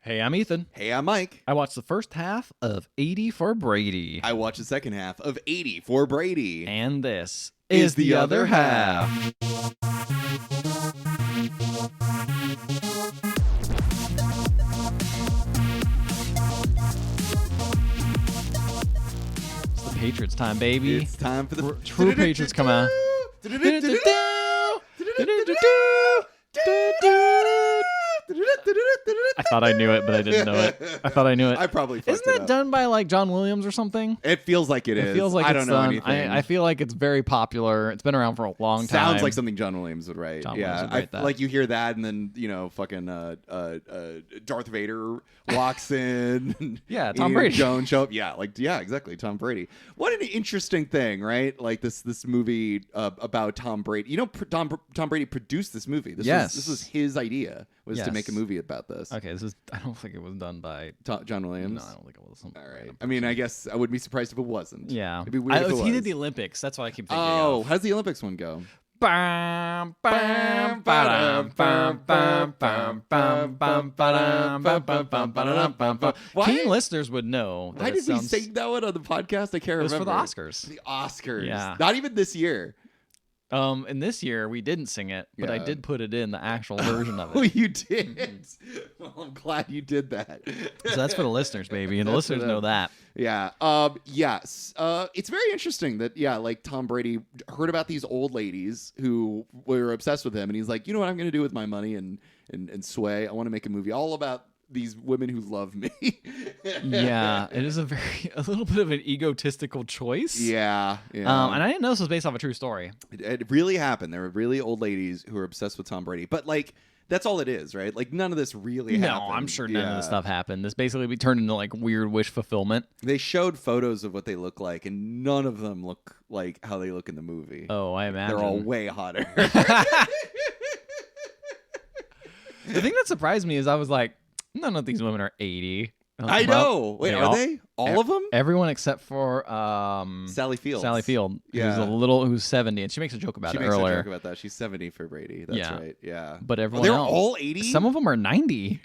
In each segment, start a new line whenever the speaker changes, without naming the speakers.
Hey, I'm Ethan.
Hey, I'm Mike.
I watched the first half of 80 for Brady.
I watched the second half of 80 for Brady.
And this is the other half. It's the Patriots time, baby.
It's time for the
True Patriots come out. I thought I knew it, but I didn't know it. I thought I knew it.
I probably fucked
Isn't that done by like John Williams or something?
It feels like it is.
It feels like
I
it's
don't know
done.
anything.
I feel like it's very popular. It's been around for a long time.
Sounds like something John Williams would write.
John
yeah,
Williams would write that.
Like you hear that, and then fucking Darth Vader walks in.
Yeah, Tom
Ian
Brady.
Jones show up. Yeah, exactly. Tom Brady. What an interesting thing, right? Like this movie about Tom Brady. You know, Tom Brady produced this movie. This was his idea. Was to make a movie about this.
Okay, I don't think it was done by
John Williams.
No, I don't think it was.
All right. I mean, I guess I wouldn't be surprised if it wasn't.
Yeah.
It'd be weird if it was.
He did the Olympics. That's what I keep thinking
Oh,
of.
how's the Olympics one go?
Bam, bam, ba-dam, bam, bam, bam, bam, bam, ba-dam, bam, bam, bam, ba-dam, bam, bam. Keen listeners would know.
Why did we sing that one on the podcast? I can't remember.
It was for the Oscars.
The Oscars.
Yeah.
Not even this year.
And this year we didn't sing it, but I did put it in the actual version of it.
Oh, you did? Well, I'm glad you did that.
So that's for the listeners, baby, and the listeners know that.
Yeah. Yes. It's very interesting that like Tom Brady heard about these old ladies who were obsessed with him, and he's like, you know what I'm going to do with my money and sway? I want to make a movie all about these women who love me.
Yeah, it is a little bit of an egotistical choice.
Yeah.
And I didn't know this was based off a true story.
It really happened. There were really old ladies who were obsessed with Tom Brady, but like that's all it is, right? Like none of this really happened.
No, I'm sure none of this stuff happened. This basically turned into like weird wish fulfillment.
They showed photos of what they look like, and none of them look like how they look in the movie.
Oh, I imagine
they're all way hotter.
The thing that surprised me is I was like, none of these women are 80.
I know. Wait, are they? All of them?
Everyone except for
Sally Field.
Sally Field,
Yeah.
who's 70, and she makes a joke about it earlier.
She makes a joke about that. She's 70 for Brady. That's right. Yeah.
But everyone
they're
else,
all 80?
Some of them are 90.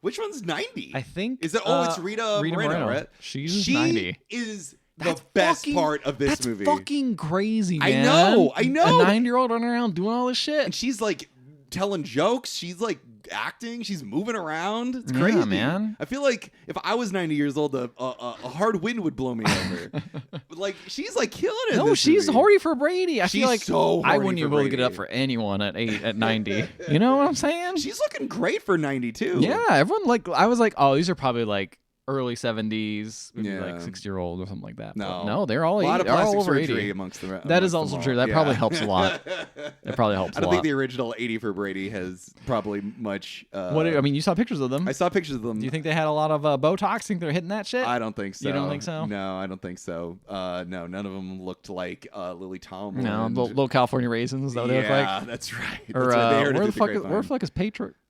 Which one's 90?
I think.
Is it? It's Rita Moreno, right?
She 90.
Is
That's
the best
fucking,
part of this movie.
That's fucking crazy, man.
I know.
A 9-year-old running around doing all this shit.
And she's like telling jokes. She's like acting. She's moving around. It's crazy,
man.
I feel like if I was 90 years old, a hard wind would blow me over. But like she's like killing it.
No, she's horny for Brady. I feel like
so
I wouldn't even be able to get it up for anyone at 90. You know what I'm saying?
She's looking great for 92.
Yeah, everyone I was like, oh, these are probably like early 70s, maybe
Yeah.
like 60-year-old or something like that.
No,
no, they're all
a lot of
they're all
plastic
over
surgery
80.
amongst them.
That is also true. That probably helps a lot. That probably helps a lot.
I don't think the original 80 for Brady has probably much.
I mean, you saw pictures of them.
I saw pictures of them.
Do you think they had a lot of Botox? Think they're hitting that shit?
I don't think so.
You don't think so?
No, I don't think so. No, none of them looked like Lily Tomlin.
No, little California raisins. Is that what they look like?
Yeah, that's right.
Or
That's right.
where the fuck is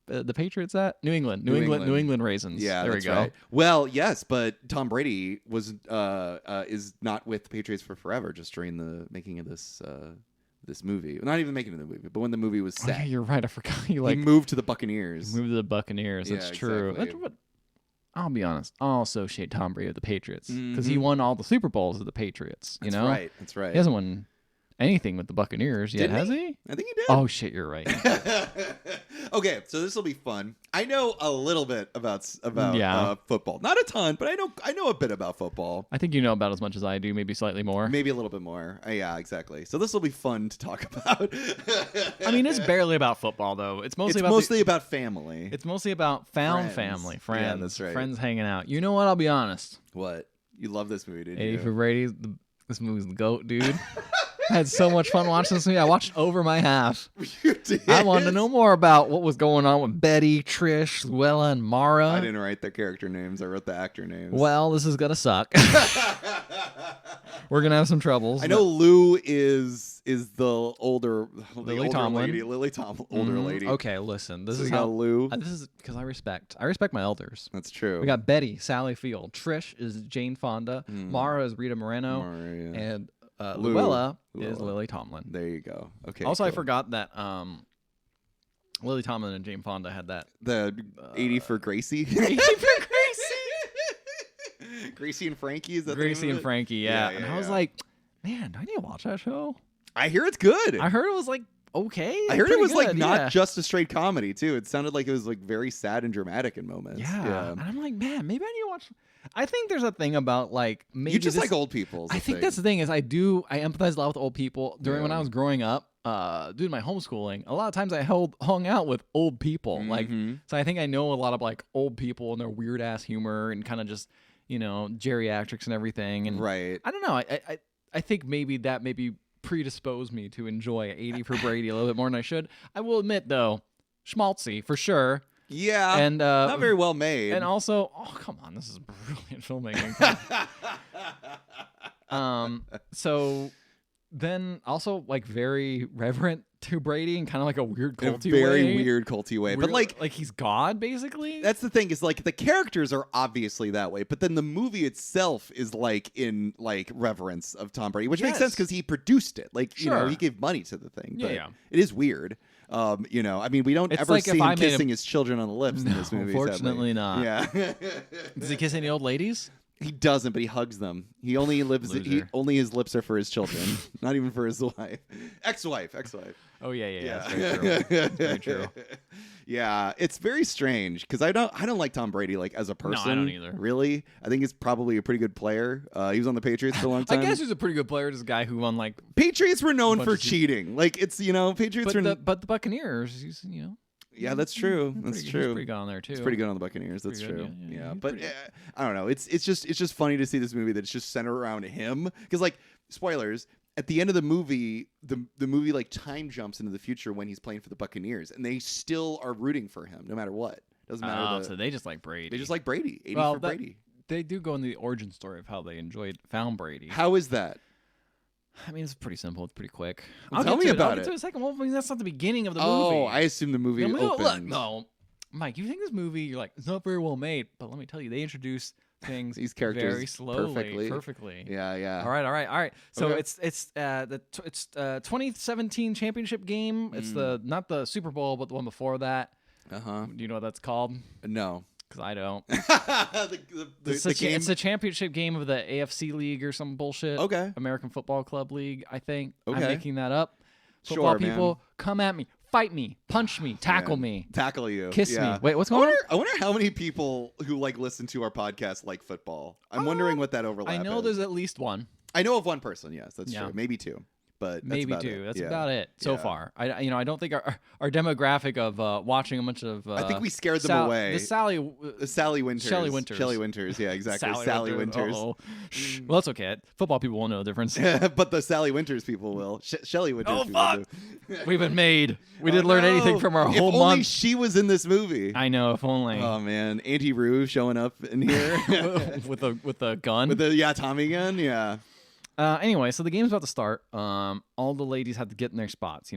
the Patriots at? New England raisins.
Yeah,
there we go.
Right. Well, yes, but Tom Brady was is not with the Patriots for forever. Just during the making of this movie, not even making of the movie, but when the movie was set.
Oh, yeah, you're right. I forgot. He
moved to the Buccaneers.
Moved to the Buccaneers. That's true.
Exactly.
That's what. I'll be honest. I'll associate Tom Brady with the Patriots because he won all the Super Bowls with the Patriots. You know,
right. That's right.
He hasn't won anything with the Buccaneers yet, has he?
I think he did.
Oh shit, you're right.
Okay, so this will be fun. I know a little bit about football, not a ton, but I know a bit about football.
I think you know about as much as I do, maybe slightly more.
Maybe a little bit more. Yeah, exactly. So this will be fun to talk about.
I mean, it's barely about football though. It's mostly
about family.
It's mostly about family, friends.
Yeah, that's right.
Friends hanging out. You know what? I'll be honest.
What? You love this movie, didn't
80
you?
for Brady. This movie's the GOAT, dude. I had so much fun watching this movie. I watched over my half.
You did?
I wanted to know more about what was going on with Betty, Trish, Luella, and Mara.
I didn't write the character names. I wrote the actor names.
Well, this is gonna suck. We're gonna have some troubles.
I know Lou is the older
Lily Tomlin.
lady. Lily Tomlin, older lady.
Okay, listen. This
So
is
you got
how
Lou.
This is because I respect my elders.
That's true.
We got Betty, Sally Field. Trish is Jane Fonda. Mara is Rita Moreno. And Luella is Lily Tomlin.
There you go. Okay.
Also, I
cool.
forgot that Lily Tomlin and Jane Fonda had that.
The 80 for Gracie.
80 for
Gracie and Frankie, is that
Gracie
the name
and
of it?
Frankie, yeah. And I was like, man, do I need to watch that show?
I hear it's good.
I heard it was like okay.
I heard it
pretty
was like
good,
not
yeah.
just a straight comedy too. It sounded like it was like very sad and dramatic in moments.
Yeah. And I'm like, man, maybe I need to watch. I think there's a thing about like maybe
You just
this-
like old people.
I think that's the thing is I empathize a lot with old people. When I was growing up, doing my homeschooling, a lot of times I hung out with old people. Like, so I think I know a lot of like old people and their weird ass humor and kind of just, geriatrics and everything. And
right.
I don't know. I think maybe that predisposed me to enjoy 80 for Brady a little bit more than I should. I will admit though, schmaltzy for sure.
Yeah.
And
not very well made.
And also, oh come on, this is brilliant filmmaking. So then also like very reverent to Brady and kind of like a weird
in a
culty
very
way.
weird culty way. But like
he's God basically.
that's the thing is like the characters are obviously that way, but then the movie itself is like in like reverence of Tom Brady, which makes
Yes.
sense because he produced it. Like
Sure.
he gave money to the thing. But
Yeah.
it is weird. I mean, we don't
It's
ever
like
see
if
him
I made
kissing his children on the lips in this movie.
Unfortunately
sadly.
not.
Yeah.
Does he kiss any old ladies?
He doesn't, but he hugs them. He only lives.
Loser.
Only his lips are for his children, not even for his wife, ex-wife.
Oh yeah. That's very true. That's very true.
Yeah, it's very strange because I don't like Tom Brady like as a person.
I don't either.
Really, I think he's probably a pretty good player. He was on the Patriots for a long
I
time.
guess he's a pretty good player. This guy who won like,
Patriots were known
bunch
for
of se-
cheating. Like it's Patriots were.
but the Buccaneers, he's
Yeah, that's true.
he's
That's
pretty,
true.
He's pretty good on there too.
It's pretty good on the Buccaneers. That's
Pretty good,
true.
yeah,
Yeah,
he's
but
pretty-
I don't know. It's just funny to see this movie that's just centered around him because like spoilers. At the end of the movie, the movie like time jumps into the future when he's playing for the Buccaneers, and they still are rooting for him no matter what. Doesn't matter.
So they just like Brady.
They just like Brady. 80
Well,
for
that-
Brady.
They do go into the origin story of how they found Brady.
How is that?
I mean, it's pretty simple. It's pretty quick.
Well, tell me
I'll
about
get
it.
to it in a second. Well, I mean, that's not the beginning of the movie.
Oh, I assume the movie
No,
opens.
look, no, Mike, you think this movie? You're like, it's not very well made, but let me tell you, they introduce things
These characters
very slowly,
perfectly. Yeah.
All right. So
Okay.
it's 2017 championship game. It's not the Super Bowl, but the one before that.
Uh-huh.
Do you know what that's called?
No.
Because I don't.
the game.
It's a championship game of the AFC League or some bullshit.
Okay.
American Football Club League, I think. I'm
Okay.
making that up. Football
Sure, man.
people, come at me, fight me, punch me, tackle me,
Tackle you.
kiss
Yeah.
me. Wait, what's going on?
I wonder how many people who like listen to our podcast like football. I'm wondering what that overlap
I know
is.
there's at least one.
I know of one person. Yes, that's
Yeah.
true. Maybe two, but that's
Maybe
about
two.
it.
That's
Yeah.
about it so
Yeah.
far. I don't think our demographic of watching a bunch of
I think we scared them away.
The Sally
Sally Winters.
Shelley Winters.
Shelley Winters. Yeah, exactly. Sally Winters.
Uh-oh. Well, that's okay. Football people won't know the difference.
But the Sally Winters people will. Shelley Winters.
Oh,
people
fuck.
do.
We've been made. We didn't
Oh,
learn
no.
anything from our
If
whole
only
month.
she was in this movie.
I know, if only.
Oh man, Auntie Rue showing up in here
with a gun.
with the Tommy gun. Yeah.
Anyway, so the game's about to start. All the ladies have to get in their spots.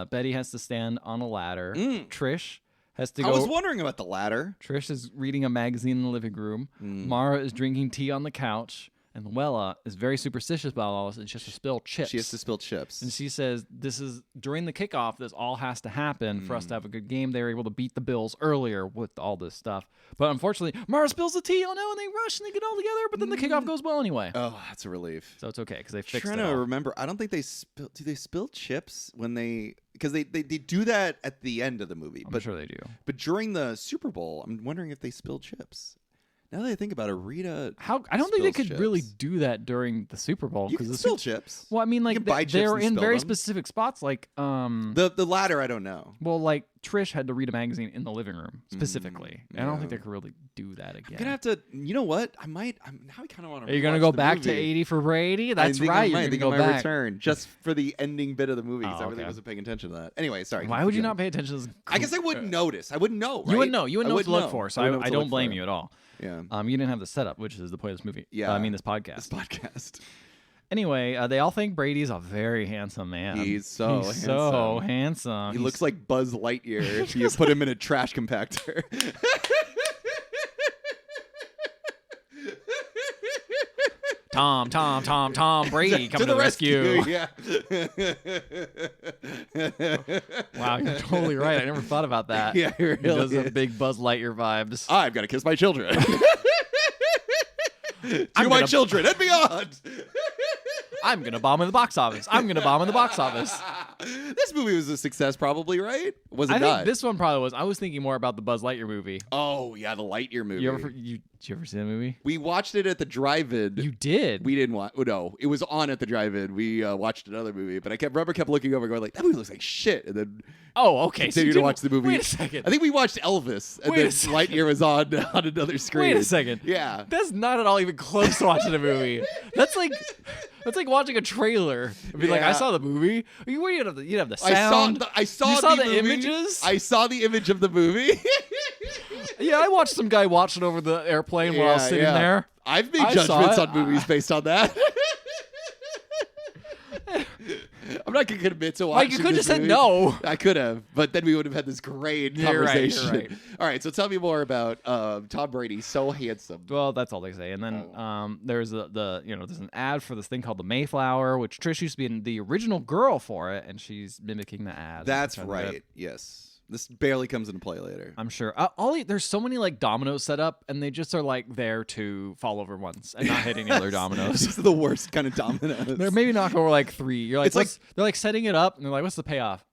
Betty has to stand on a ladder. Trish has to go.
I was wondering about the ladder.
Trish is reading a magazine in the living room. Mara is drinking tea on the couch. And Luella is very superstitious about all this, and she has to spill chips.
She has to spill chips.
And she says, this is during the kickoff, this all has to happen for us to have a good game. They were able to beat the Bills earlier with all this stuff. But unfortunately, Mara spills the tea. Oh no, and they rush and they get all together, but then the kickoff goes well anyway.
Oh, that's a relief.
So it's okay because they
I'm
fixed
trying
it
to
all.
remember. I don't think they spill. Do they spill chips when they? Because they do that at the end of the movie.
I'm
But
sure they do.
But during the Super Bowl, I'm wondering if they spilled chips. Now that I think about it, Rita.
I don't think they
spills
could really
chips.
do that during the Super Bowl.
You
'cause
can
the
spill
Super-
chips.
Well, I mean, like
can buy chips
they're
and
in
spill
very
them.
specific spots. Like,
The ladder, I don't know.
well, like Trish had to read a magazine in the living room specifically. And I don't think
yeah.
they could really do that again.
I'm gonna have to. You know what? Now I kind of want to.
Are you gonna go back to 80 for Brady? That's right.
I
You're
think
gonna
I
go
might
back.
return just for the ending bit of the movie because
Oh,
I really
okay.
wasn't paying attention to that. Anyway, sorry.
Why would you
keep
not pay attention to this?
I guess I wouldn't notice. I wouldn't know. Right?
You wouldn't know. You wouldn't know what to look
know.
for. So
wouldn't know
I
what to
don't
look
blame
for.
you at all.
Yeah.
You didn't have the setup, which is the point of this movie.
Yeah.
I mean, this podcast.
This podcast.
Anyway, they all think Brady's a very handsome man.
He's so
so handsome.
He looks like Buzz Lightyear if you put him in a trash compactor.
Tom Brady coming to the rescue.
Yeah.
Wow, you're totally right. I never thought about that.
Yeah,
He
really
does
is.
have big Buzz Lightyear vibes.
I've got to kiss my children. To my
gonna-
children and beyond.
I'm gonna bomb in the box office.
This movie was a success, probably, right? Was it
I
not?
think this one probably was. I was thinking more about the Buzz Lightyear movie.
Oh yeah, the Lightyear movie.
Did you ever see that movie?
We watched it at the drive-in.
You did.
We didn't watch. No, it was on at the drive-in. We watched another movie, but I kept looking over, going like, "That movie looks like shit," and then
Oh, okay.
continued to watch the movie.
Wait a second.
I think we watched Elvis, and
Wait a
then
second.
Lightyear was on another screen.
Wait a second.
Yeah.
That's not at all even close to watching a movie. That's like watching a trailer. It'd be like, I
Yeah.
saw the movie. You'd have the sound.
I saw
You saw the
movie.
images?
I saw the image of the movie.
Yeah, I watched some guy watching over the airplane while I was sitting there.
I've made
I saw
judgments
it.
on movies based on that. I'm not gonna commit to watching.
Like, you could
this
just said
movie.
no.
I could have, but then we would have had this great
You're right, you're
conversation.
right.
All right, so tell me more about Tom Brady. So handsome.
Well, that's all they say. And then there's there's an ad for this thing called the Mayflower, which Trish used to be the original girl for it, and she's mimicking the ad.
That's
which I
right.
read.
Yes, this barely comes into play later.
I'm sure. There's so many like dominoes set up, and they just are like there to fall over once and not hit any other dominoes.
This is the worst kind of dominoes.
They're maybe knock over like 3. You're like,
It's like-
they're like setting it up, and they're like, what's the payoff?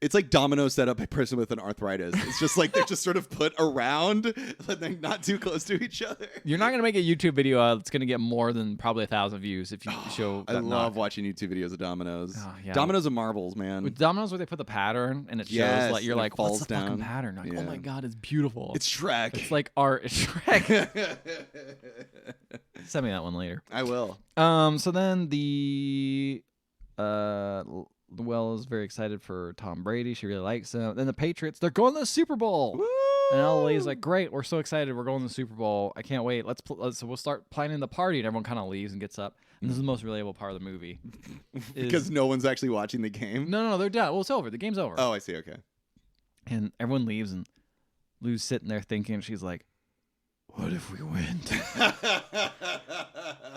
It's like domino set up by a person with an arthritis. It's just like they're just sort of put around, but they're not too close to each other.
You're not gonna make a YouTube video that's gonna get more than probably 1,000 views if you show.
I
that
love
knock.
watching YouTube videos of dominoes.
Oh, yeah.
Dominoes and marbles, man.
With dominoes where they put the pattern and it shows
Yes,
like you're
and it
like, what's
falls
the fucking
down.
pattern? Like,
Yeah.
oh my god, it's beautiful.
It's Shrek.
It's like art. It's Shrek. Send me that one later.
I will.
So then Luella is very excited for Tom Brady. She really likes him. Then the Patriots, they're going to the Super Bowl.
Woo!
And LA's like, great, we're so excited. We're going to the Super Bowl. I can't wait. So we'll start planning the party. And everyone kind of leaves and gets up. And this is the most relatable part of the movie.
Because no one's actually watching the game.
No, they're done. Well, it's over. The game's over.
Oh, I see. Okay.
And everyone leaves, and Lou's sitting there thinking, she's like, what if we went?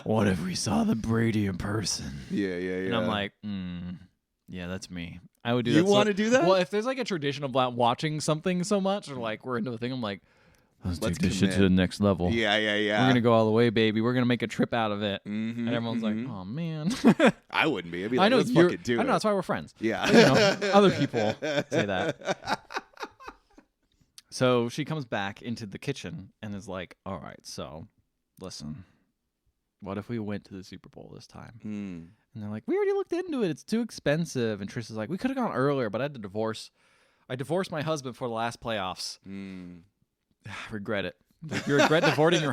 What if we saw the Brady in person?
Yeah.
And I'm like, yeah, that's me. I would do that.
You want to do that?
Well, if there's like a tradition of like watching something so much, or like we're into a thing, I'm like, let's take this shit to the next level.
Yeah.
We're gonna go all the way, baby. We're gonna make a trip out of it.
Mm-hmm,
And everyone's like, oh man.
I wouldn't be. I'd be like,
I know
let's
you're.
fucking do
I know
it.
that's why we're friends.
Yeah.
But, you know, other people say that. So she comes back into the kitchen and is like, all right, so listen, what if we went to the Super Bowl this time?
Mm.
And they're like, we already looked into it. It's too expensive. And Trish is like, we could have gone earlier, but I had to divorce. I divorced my husband for the last playoffs.
Mm.
I regret it. Like, you regret divorcing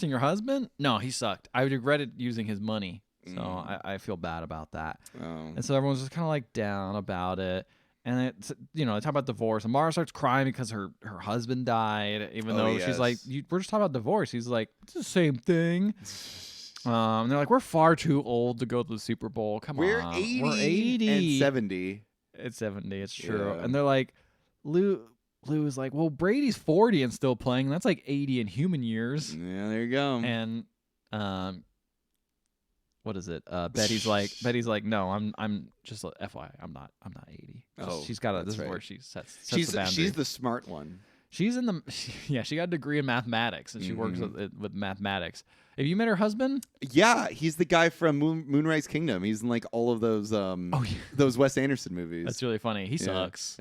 your husband? No, he sucked. I regretted using his money. So I feel bad about that.
Oh.
And so everyone's just kind of like down about it. And it's, they talk about divorce. And Mara starts crying because her husband died, even though she's like, we're just talking about divorce. He's like, it's the same thing. And they're like, we're far too old to go to the Super Bowl. Come
We're
on.
80
We're 80.
and 70.
It's 70. It's true.
Yeah.
And they're like, Lou is like, well, Brady's 40 and still playing. That's like 80 in human years.
Yeah, there you go.
And what is it? Betty's like, no, I'm just FYI, I'm not 80.
Oh,
she's got this
right.
is where she sets
she's
the boundary.
she's the smart one.
She's in the she got a degree in mathematics and she works with mathematics. Have you met her husband?
Yeah, he's the guy from Moonrise Kingdom. He's in like all of those those Wes Anderson movies.
That's really funny. He sucks.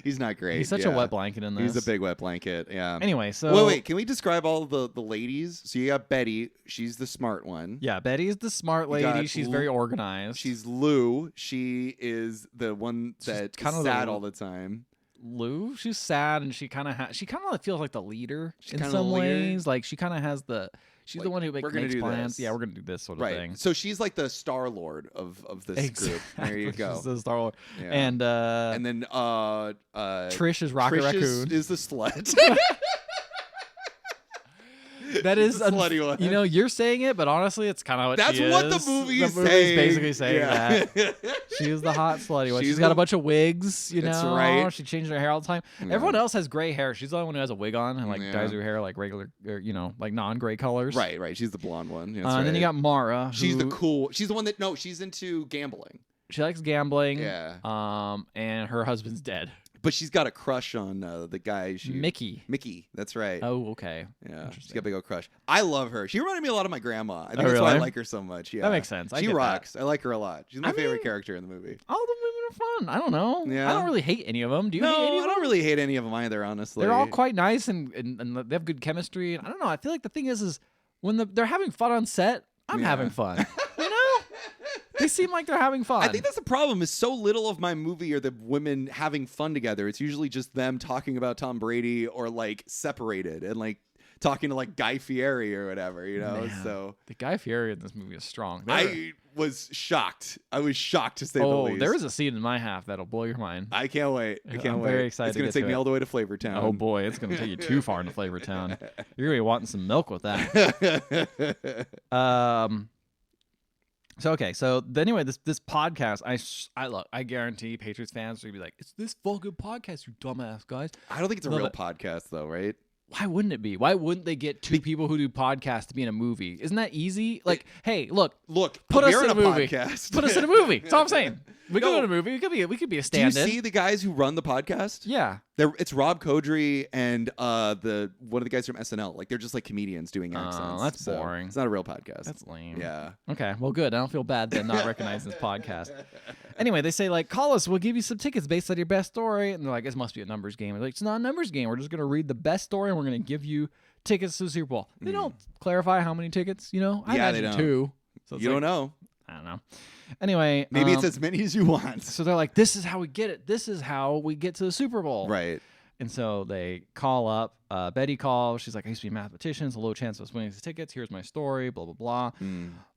He's not great.
He's such a wet blanket in this.
He's a big wet blanket. Yeah.
Anyway, so
wait. Can we describe all the ladies? So you got Betty. She's the smart one.
Yeah, Betty is the smart
You
lady.
got
She's very organized.
She's Lou. She is the one that
kind
is
of
sad
the-
all the time.
Lou, she's sad and she kind of feels like the leader in
kinda
some
the leader.
ways. Like she kind of has she's
Like,
the one who
we're gonna
makes
do
plans.
this.
Yeah, we're gonna do this sort of
Right.
thing.
So she's like the Star Lord of this group. There you go.
She's the Star Wars.
Yeah.
And
then
Trish is Rocket
Trish
Raccoon.
is the slut.
That is
the slutty one.
You know, you're saying it, but honestly, it's kind of what
That's
she
what
is.
the movie's
movie's
saying.
basically saying
Yeah.
that. She is the hot slutty one.
She's
She's got
the-
a bunch of wigs, you know.
That's right.
She changed her hair all the time.
Yeah.
Everyone else has gray hair. She's the only one who has a wig on and like
Yeah.
dyes her hair like regular, or, you know, like non-gray colors.
Right. She's the blonde one. That's
And then you
right.
got Mara.
She's the
who-
cool. She's the one that she's into gambling.
She likes gambling.
Yeah.
And her husband's dead.
But she's got a crush on the guy. Mickey. That's right.
Oh, okay.
Yeah, she's got a big old crush. I love her. She reminded me a lot of my grandma. I think
Oh,
that's why I
really?
like her so much. Yeah,
That makes sense. I
She
get
rocks. I like her a lot. She's my favorite
mean,
character in the movie.
All the women are fun. I don't know.
Yeah.
I don't really hate any of them. Do you
No,
hate any of
I
them?
don't really hate any of them either, honestly.
They're all quite nice and they have good chemistry. And I don't know. I feel like the thing is when they're having fun on set, I'm
Yeah.
having fun. You know? They seem like they're having fun.
I think that's the problem. Is so little of my movie are the women having fun together. It's usually just them talking about Tom Brady or like separated and like talking to like Guy Fieri or whatever. You know,
Man,
so
the Guy Fieri in this movie is strong.
I was shocked. I was shocked to say the least.
There is a scene in my half that'll blow your mind.
I can't wait. I can't
I'm
wait.
very excited
It's
to
gonna
get
take
to
me
it.
all the way to Flavor Town.
Oh boy, it's gonna take you too far into Flavor Town. You're gonna be wanting some milk with that. So anyway, this podcast, I guarantee Patriots fans are gonna be like, it's this fucking podcast, you dumbass guys.
I don't think it's a
Love
real
it.
podcast though, right?
Why wouldn't it be? Why wouldn't they get two people who do podcasts to be in a movie? Isn't that easy? Like, hey, look,
Put
us
we're
in a movie.
podcast.
put us in a movie. That's all I'm saying. We could
No.
go in a movie. We could be a
Do you
stand-in.
see the guys who run the podcast?
Yeah.
It's Rob Kodry and one of the guys from SNL. Like they're just like comedians doing accents.
That's
So
boring.
It's not a real podcast.
That's lame.
Yeah.
Okay, well, good. I don't feel bad then not recognizing this podcast. Anyway, they say, like, call us. We'll give you some tickets based on your best story. And they're like, this must be a numbers game. They're like, it's not a numbers game. We're just going to read the best story, and we're going to give you tickets to the Super Bowl. They don't clarify how many tickets, you know? I
Yeah, they
imagine
don't.
2. So it's
You
like,
don't know.
I don't know. Anyway.
Maybe it's as many as you want.
So they're like, this is how we get it. This is how we get to the Super Bowl.
Right.
And so they call up. Betty calls. She's like, I used to be a mathematician. It's a low chance of us winning these tickets. Here's my story. Blah, blah, blah.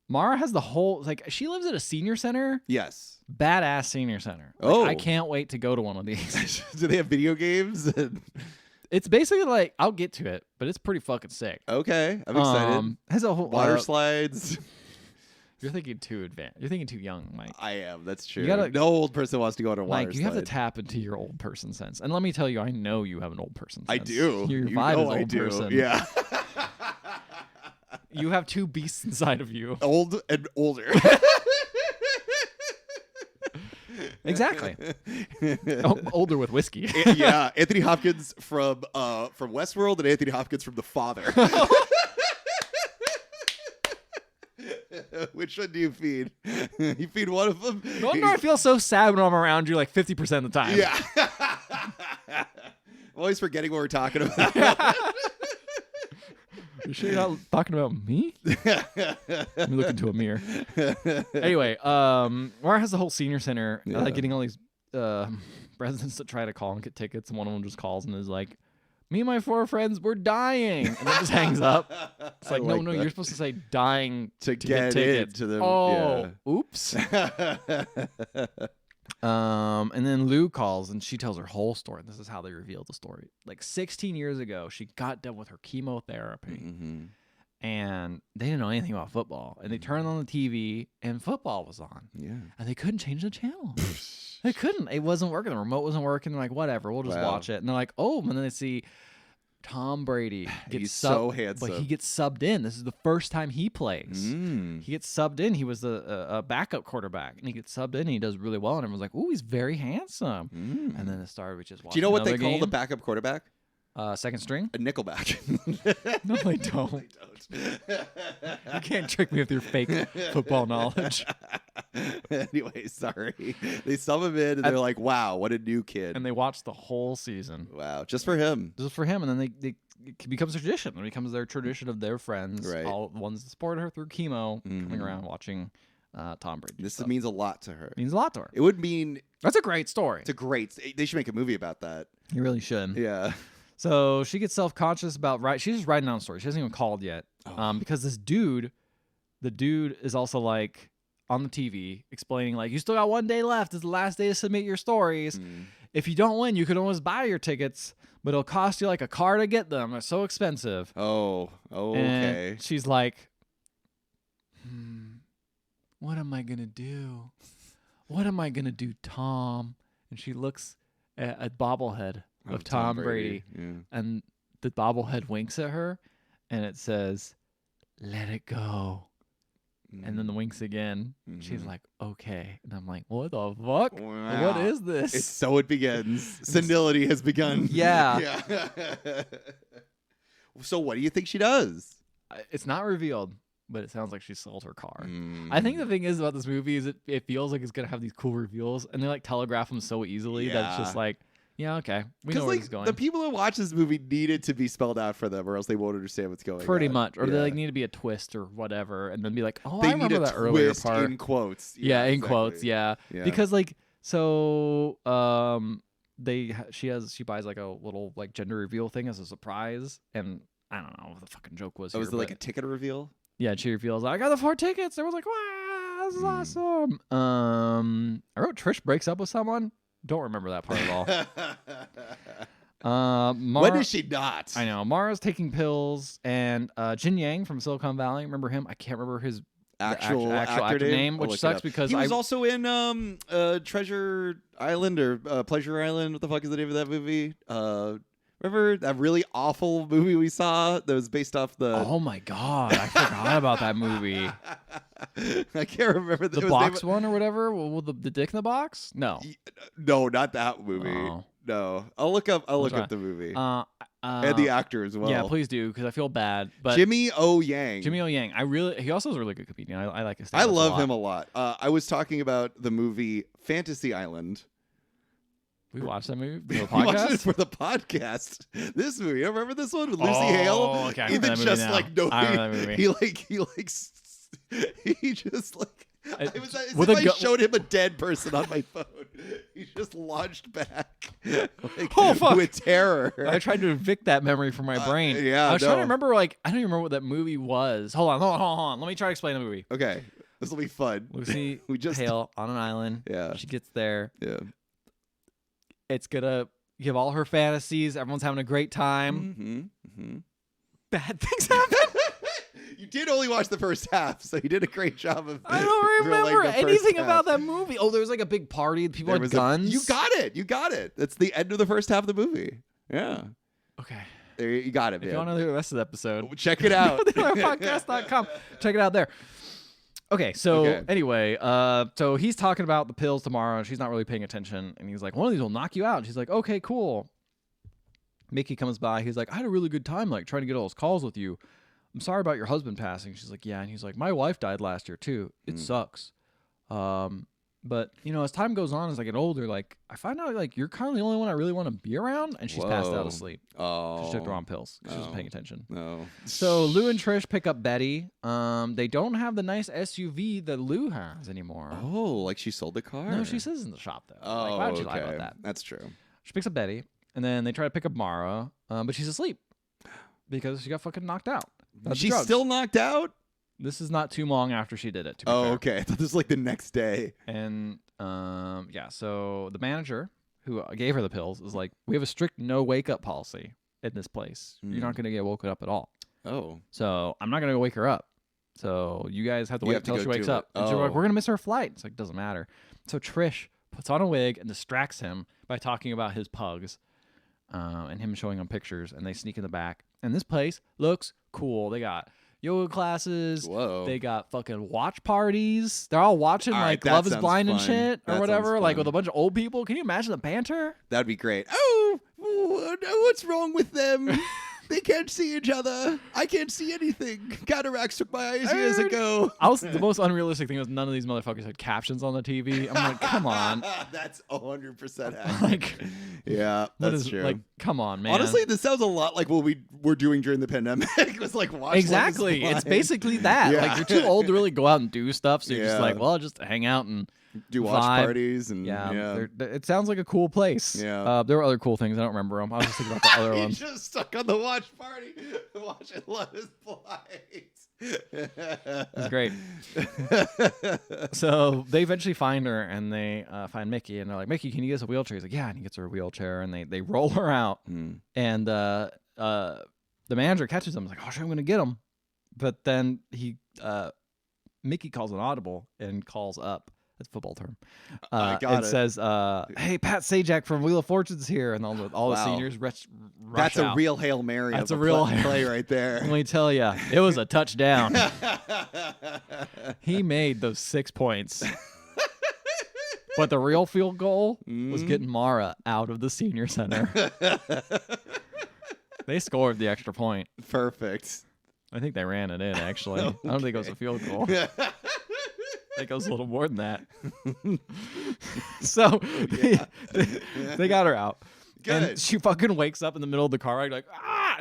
Mara has the whole, like, she lives at a senior center.
Yes.
Badass senior center. Like,
Oh.
I can't wait to go to one of these.
Do they have video games?
It's basically like, I'll get to it, but it's pretty fucking sick.
Okay. I'm excited.
Has a whole
Water slides.
You're thinking too advanced. You're thinking too young, Mike.
I am. That's true.
You gotta-
no old person wants to go on a water
Mike, you
slide.
have to tap into your old person sense. And let me tell you, I know you have an old person sense.
I do.
Your
You
vibe
know
is old
I do.
person.
Yeah.
You have two beasts inside of you.
Old and older.
Exactly. Older with whiskey.
Yeah, Anthony Hopkins from Westworld and Anthony Hopkins from The Father. Which one do you feed? You feed one of them?
No wonder I feel so sad when I'm around you like 50% of the time.
Yeah. I'm always forgetting what we're talking about.
You sure you're not talking about me? Let me look into a mirror. Anyway, Mara has the whole senior center,
Yeah.
like getting all these residents that try to call and get tickets, and one of them just calls and is like, me and my 4 friends, we're dying. And then just hangs up. It's like, no,
that.
you're supposed to say dying
to
get
get
tickets.
into the
Oh, oops.
yeah.
And then Lou calls and she tells her whole story. This is how they revealed the story. Like 16 years ago, she got done with her chemotherapy.
Mm-hmm.
And they didn't know anything about football. And they turned on the TV and football was on.
Yeah.
And they couldn't change the channel. They couldn't. It wasn't working. The remote wasn't working. They're like, whatever, we'll just
Wow.
watch it. And they're like, oh, and then they see Tom Brady gets
He's so handsome.
But he gets subbed in. This is the first time he plays.
Mm.
He gets subbed in. He was a backup quarterback, and he gets subbed in. And he does really well, and everyone's like, "Ooh, he's very handsome."
Mm.
And then it started with just watching.
Do you know what they
another
call the
game.
backup quarterback?
Second string?
A nickelback.
No, they don't. You can't trick me with your fake football knowledge.
Anyway, sorry. They sub him in, and they're like, "Wow, what a new kid!"
And they watch the whole season
Wow, just for him.
just for him, and then it becomes a tradition. It becomes their tradition of their friends,
Right.
all the ones that supported her through chemo, coming
Mhm.
around watching Tom Brady.
This
stuff.
means a lot to her.
means a lot to her.
It would mean
That's a great story.
it's a great. They should make a movie about that.
You really should.
Yeah.
So she gets self-conscious about she's just writing down a story. She hasn't even called yet. Because the dude is also like on the TV explaining like, you still got 1 day left. It's the last day to submit your stories.
Mm.
if you don't win, you can always buy your tickets, but it'll cost you like a car to get them. They're so expensive.
Oh, okay.
And she's like, what am I going to do? What am I going to do, Tom? And she looks at a bobblehead of Tom Brady.
Yeah.
And the bobblehead winks at her, and it says, let it go. And then the winks again.
Mm-hmm.
She's like, okay. And I'm like, what the fuck?
Wow.
What is this?
It's so it begins. Senility has begun.
Yeah.
So what do you think she does?
It's not revealed, but it sounds like she sold her car.
Mm.
I think the thing is about this movie is it feels like it's going to have these cool reveals, and they like telegraph them so easily that it's just like, yeah, okay. We know where it's going.
The people who watch this movie need it to be spelled out for them, or else they won't understand what's going on.
Pretty much. Or they like need to be a twist or whatever, and then be like, oh,
they
I remember
need a
that earlier
twist
part.
in quotes.
Yeah, in
exactly.
quotes, yeah. Because like, so she buys like a little like gender reveal thing as a surprise, and I don't know what the fucking joke was.
Was there like a ticket reveal?
Yeah, she reveals, I got the 4 tickets. I was like, wow, this is awesome. I wrote Trish breaks up with someone. Don't remember that part at all.
When is she not?
I know. Mara's taking pills, and Jin Yang from Silicon Valley. Remember him? I can't remember his
actual
actor name, which sucks because
he was also in Treasure Island or Pleasure Island. What the fuck is the name of that movie? Remember that really awful movie we saw that was based off the...
Oh my God, I forgot about that movie.
I can't remember.
The box one or whatever? The dick in the box? No.
No, not that movie.
Oh.
No. I'll look up the movie. And the actor as well.
Yeah, please do, because I feel bad. But
Jimmy O. Yang.
He also is a really good comedian. I like his
I love him a lot. I was talking about the movie Fantasy Island.
We watched that movie
We
for the podcast?
watched it for the podcast. This movie, you remember this one with Lucy Hale?
Okay, I remember that movie now. I remember that movie.
He just like it was as
with
if I showed him a dead person on my phone. He just launched back with terror.
I tried to evict that memory from my brain. I was trying to remember, like, I don't even remember what that movie was. Hold on. Let me try to explain the movie.
Okay, this will be fun.
Lucy Hale on an island.
Yeah.
She gets there.
Yeah.
It's gonna give all her fantasies. Everyone's having a great time. Bad things happen.
You did only watch the first half, so you did a great job of.
I don't remember anything about that movie. Oh, there was like a big party. People had guns.
You got it. That's the end of the first half of the movie. Yeah.
Okay.
There, you got it, man.
If you want to know the rest of the episode,
check it out.
podcast.com. Check it out there. Okay, so anyway, so he's talking about the pills tomorrow, and she's not really paying attention, and he's like, one of these will knock you out. And she's like, okay, cool. Mickey comes by. He's like, I had a really good time, like, trying to get all those calls with you. I'm sorry about your husband passing. She's like, yeah. And he's like, my wife died last year, too. It sucks. But, you know, as time goes on, as I get older, like, I find out, like, you're kind of the only one I really want to be around. And she's passed out asleep.
Oh.
She took the wrong pills. She wasn't paying attention.
No.
So Lou and Trish pick up Betty. They don't have the nice SUV that Lou has anymore.
Oh, like she sold the car?
No, she says in the shop, though.
Oh,
like, why would you lie about that?
That's true.
She picks up Betty, and then they try to pick up Mara, but she's asleep because she got fucking knocked out.
She's still knocked out?
This is not too long after she did it, to be fair.
Okay. I thought this was like the next day.
And, so the manager who gave her the pills is like, we have a strict no wake-up policy in this place. You're not going to get woken up at all.
Oh.
So I'm not going to wake her up. So you guys have to wait until she wakes up. And she's like, we're going to miss our flight. It's like, doesn't matter. So Trish puts on a wig and distracts him by talking about his pugs and him showing him pictures. And they sneak in the back. And this place looks cool. They got yoga classes.
Whoa.
They got fucking watch parties. They're all watching like Love is Blind and shit or whatever, like with a bunch of old people. Can you imagine the banter?
That'd be great. Oh, what's wrong with them? They can't see each other. I can't see anything. Cataracts took my eyes years ago.
The most unrealistic thing was none of these motherfuckers had captions on the TV. I'm like, come on.
That's 100% accurate.
Like,
yeah, that's true.
Like, come on, man.
Honestly, this sounds a lot like what we were doing during the pandemic. It was like watch
exactly. It's basically that.
Yeah.
Like, you're too old to really go out and do stuff, so you're just like, well, just hang out and
do watch parties and
it sounds like a cool place.
Yeah,
there were other cool things. I don't remember them. I was just thinking about the other ones.
Just stuck on the watch party watching Lotus Flight.
It's great. So they eventually find her, and they find Mickey, and they're like, Mickey, can you get us a wheelchair? He's like, yeah, and he gets her a wheelchair, and they roll her out, and the manager catches him. He's like, oh, shit, I'm going to get him. But then Mickey calls an audible and calls up. That's a football term. Says, hey, Pat Sajak from Wheel of Fortune's here. And all the seniors rush
That's
out.
A real Hail Mary.
That's a real
play right there.
Let me tell you, it was a touchdown. He made those 6 points. But the real field goal was getting Mara out of the senior center. They scored the extra point.
Perfect.
I think they ran it in, actually. Okay. I don't think it was a field goal. I think it was a little more than that. So they got her out.
Good.
And she fucking wakes up in the middle of the car ride like,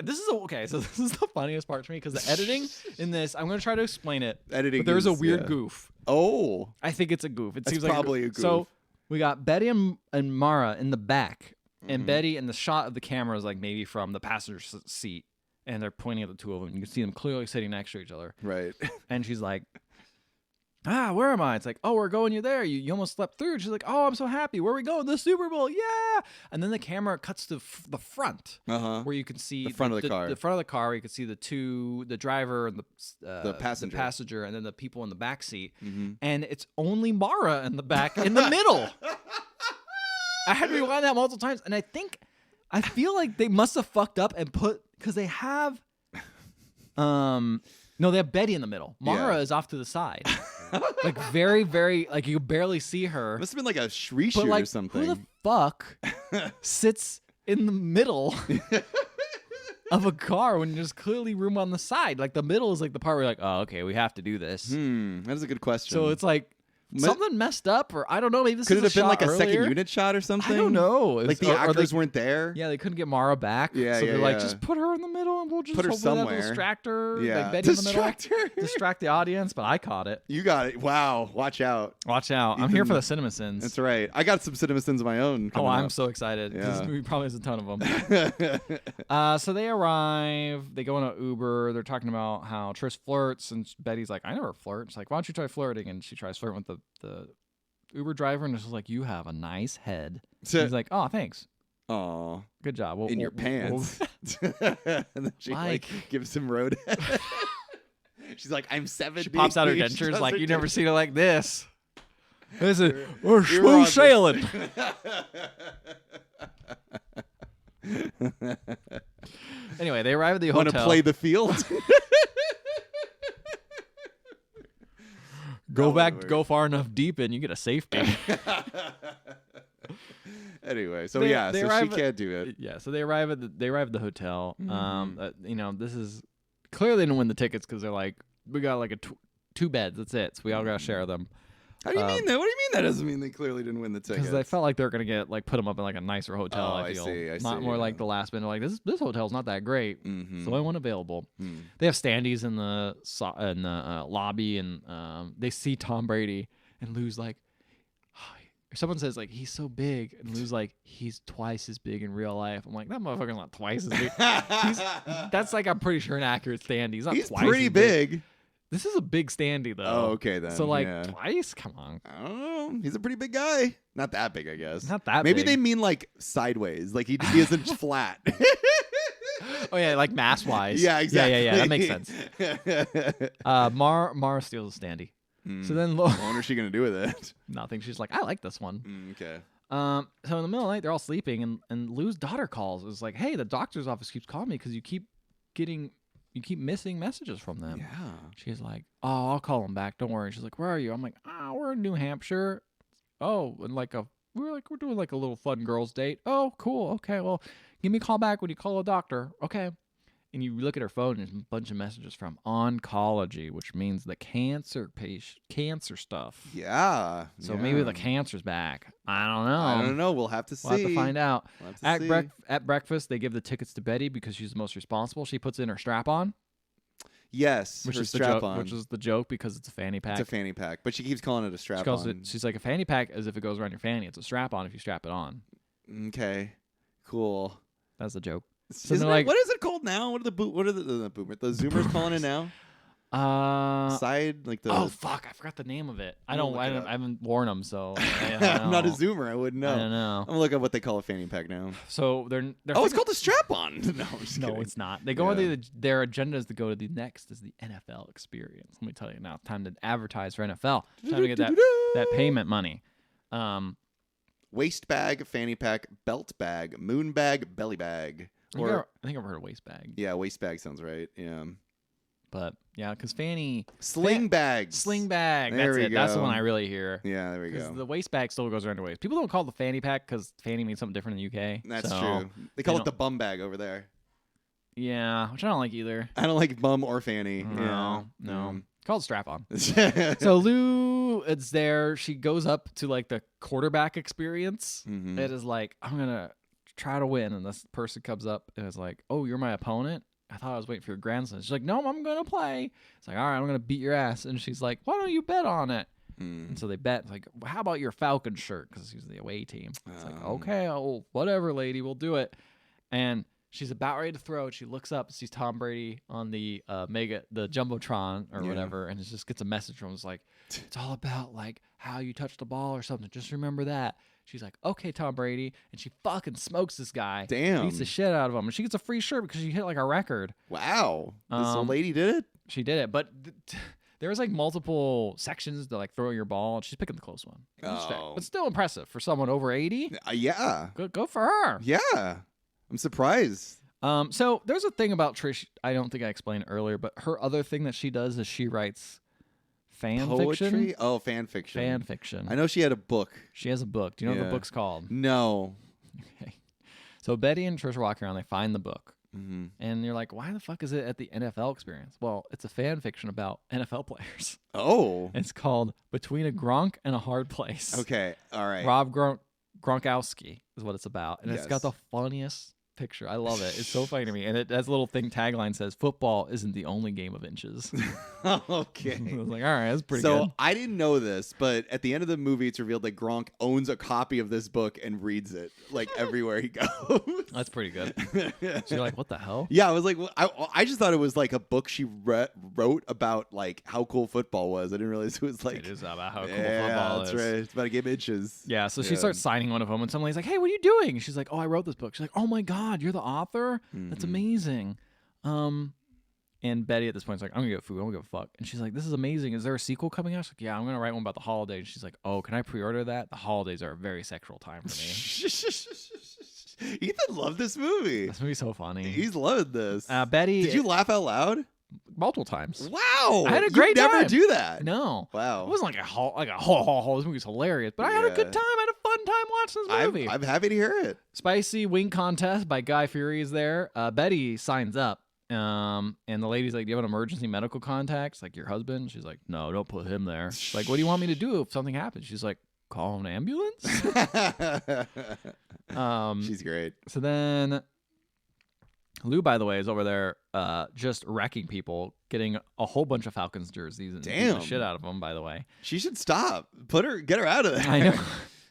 this is okay. So this is the funniest part to me because the editing in this, I'm going to try to explain it. But there's a weird goof.
Oh.
I think it's a goof. It
That's
seems like
probably a goof.
So we got Betty and Mara in the back. And Betty, and the shot of the camera is like maybe from the passenger seat. And they're pointing at the two of them. You can see them clearly sitting next to each other.
Right.
And she's like, where am I? It's like, oh, we're going you there. You almost slept through. And she's like, oh, I'm so happy. Where are we going? The Super Bowl. Yeah. And then the camera cuts to the front where you can see
the front of the car.
The front of the car. You can see the driver and
the passenger.
And then the people in the back seat. And it's only Mara in the back in the middle. I had to rewind that multiple times. And I feel like they must have fucked up and because they have, no, they have Betty in the middle. Mara is off to the side. Like very, very, like you barely see her.
Must have been like a reshoot or something.
Who the fuck sits in the middle of a car when there's clearly room on the side? Like the middle is like the part where you're like, oh, okay, we have to do this.
That is a good question.
So it's like, something messed up, or I don't know. Maybe this
could it have been like a
earlier?
second unit shot or something?
I don't know.
Like the actors weren't there.
Yeah, they couldn't get Mara back.
Yeah,
so they're like, just put her in the middle, and we'll just
put her somewhere.
Distract her.
Yeah,
like Betty in the
distract
middle.
her.
Distract the audience. But I caught it.
You got it. Wow. Watch out.
Watch out. I'm here for the cinema sins.
That's right. I got some cinema sins of my own.
Oh, I'm so excited. This movie probably has a ton of them. So they arrive. They go in an Uber. They're talking about how Trish flirts, and Betty's like, I never flirt. She's like, why don't you try flirting? And she tries flirting with the Uber driver, and it's just like, you have a nice head. He's like, oh, thanks.
Aw.
Good job.
In your pants. And then she like gives him road head. She's like, I'm 70.
She pops out her dentures like, you never seen her like this. We're smooth sailing. Anyway, they arrive at the hotel.
Want to play the field?
Go far enough deep and you get a safety.
Anyway, so she can't do it.
Yeah, so they arrive at the hotel. This is clearly they didn't win the tickets because they're like, we got like two beds. That's it. So we all gotta share them.
How do you mean that? What do you mean that doesn't mean they clearly didn't win the tickets?
Because they felt like they were gonna get put them up in like a nicer hotel.
Oh,
I feel.
I see.
Not more like the last minute. Like this hotel's not that great.
Mm-hmm.
So I one available. They have standees in the lobby, and they see Tom Brady, and Lou's like, someone says like, he's so big, and Lou's like, he's twice as big in real life. I'm like, that motherfucker's not twice as big. That's like, I'm pretty sure an accurate standee. He's not twice
pretty
as
big.
This is a big standee though.
Oh, okay then.
So twice? Come on.
I don't know. He's a pretty big guy. Not that big, I guess.
Not that
Maybe
big.
they mean like sideways. Like he isn't flat.
Oh yeah, like mass wise.
Yeah, exactly.
Yeah. That makes sense. Mara steals a standee. So then,
what is she gonna do with it?
Nothing. She's like, I like this one.
Okay.
So in the middle of the night, they're all sleeping, and Lou's daughter calls. It's like, hey, the doctor's office keeps calling me because you keep missing messages from them.
Yeah.
She's like, oh, I'll call them back. Don't worry. She's like, where are you? I'm like, we're in New Hampshire. Oh, and we're doing like a little fun girls date. Oh, cool. Okay, well, give me a call back when you call a doctor. Okay. And you look at her phone, and there's a bunch of messages from oncology, which means the cancer stuff.
Yeah.
So maybe the cancer's back. I don't know.
We'll have to see.
We'll have to find out. At breakfast, they give the tickets to Betty because she's the most responsible. She puts in her strap on.
Yes,
which
her
is
strap
the
on.
which is the joke because it's a fanny pack.
It's a fanny pack, but she keeps calling it a strap on.
She's like, a fanny pack as if it goes around your fanny. It's a strap on if you strap it on.
Okay, cool.
That's the joke. So they're like,
what is it called now? What are the Zoomers calling it now? Side like the.
Oh fuck! I forgot the name of it. I haven't worn them, so
I'm not a Zoomer. I wouldn't know.
I don't know.
I'm gonna look up what they call a fanny pack now.
So they're
it's called a strap-on. No, I'm just
no,
kidding.
it's not. They go on their agenda is to go to the next is the NFL experience. Let me tell you now. Time to advertise for NFL. Time to get that payment money.
Waist bag, fanny pack, belt bag, moon bag, belly bag.
I think I've heard of waist bag.
Yeah, waist bag sounds right. Yeah.
But yeah, because fanny
sling bags.
Sling bag.
There
That's
we
it.
go.
That's the one I really hear.
Yeah, there we go.
The waist bag still goes around your waist. People don't call it the fanny pack because fanny means something different in the UK.
That's true. They call it the bum bag over there.
Yeah, which I don't like either.
I don't like bum or fanny.
No. Called strap on. So Lou, it's there. She goes up to like the quarterback experience.
Mm-hmm.
It is like, I'm gonna try to win, and this person comes up and is like, "Oh, you're my opponent. I thought I was waiting for your grandson." She's like, "No, I'm gonna play." It's like, "All right, I'm gonna beat your ass." And she's like, "Why don't you bet on it?" And so they bet. It's like, "How about your Falcon shirt?" Because he's the away team. It's like, "Okay, whatever, lady, we'll do it." And she's about ready to throw it. She looks up, sees Tom Brady on the Jumbotron or whatever, and it just gets a message from him. It's like, it's all about like how you touch the ball or something. Just remember that. She's like, "Okay, Tom Brady," and she fucking smokes this guy.
Damn.
Beats the shit out of him, and she gets a free shirt because she hit like a record.
Wow. This old lady did it?
She did it, but there was like multiple sections to like throw your ball, and she's picking the close one. But still impressive for someone over 80.
Yeah.
Go for her.
Yeah. I'm surprised.
So there's a thing about Trish I don't think I explained earlier, but her other thing that she does is she writes fan
Poetry?
fiction.
Oh, fan fiction.
Fan fiction.
I know she had a book.
She has a book. Do you know what the book's called?
No.
Okay. So Betty and Trish walk around. They find the book.
Mm-hmm.
And you're like, why the fuck is it at the NFL experience? Well, it's a fan fiction about NFL players.
Oh.
It's called Between a Gronk and a Hard Place.
Okay. All right.
Rob Gronkowski is what it's about. And it's got the funniest picture. I love it. It's so funny to me. And it has a little thing tagline says, "Football isn't the only game of inches."
Okay.
I was like, all right, that's pretty good.
So I didn't know this, but at the end of the movie, it's revealed that Gronk owns a copy of this book and reads it like everywhere he goes.
That's pretty good. So you're like, what the hell?
Yeah, I was like, I just thought it was like a book she wrote about like how cool football was. I didn't realize it was like
it is about how cool football is.
That's right. It's about a game of inches.
Yeah. So she starts signing one of them, and somebody's like, "Hey, what are you doing?" She's like, "Oh, I wrote this book." She's like, "Oh my god, you're the author? That's amazing." And Betty at this point is like, "I'm gonna get food. I don't give a fuck." And she's like, "This is amazing. Is there a sequel coming out?" She's like, "Yeah, I'm gonna write one about the holidays." And she's like, "Oh, can I pre-order that? The holidays are a very sexual time for me."
Ethan loved this movie.
This movie's so funny.
He's loved this.
Betty,
did you laugh out loud?
Multiple times.
Wow,
I had a great
time. Never
time.
do that.
No.
Wow.
It wasn't like a ho. This movie's hilarious, but I had a good time. I had a fun time watching this movie.
I'm happy to hear it.
Spicy wing contest by Guy Fierious there. Betty signs up. And the lady's like, "Do you have an emergency medical contact?" It's like, "Your husband?" She's like, "No, don't put him there." She's like, "What do you want me to do if something happens?" She's like, "Call an ambulance."
She's great.
So then Lou, by the way, is over there just wrecking people, getting a whole bunch of Falcons jerseys and beating the shit out of them, by the way.
She should stop. Get her out of there.
I know.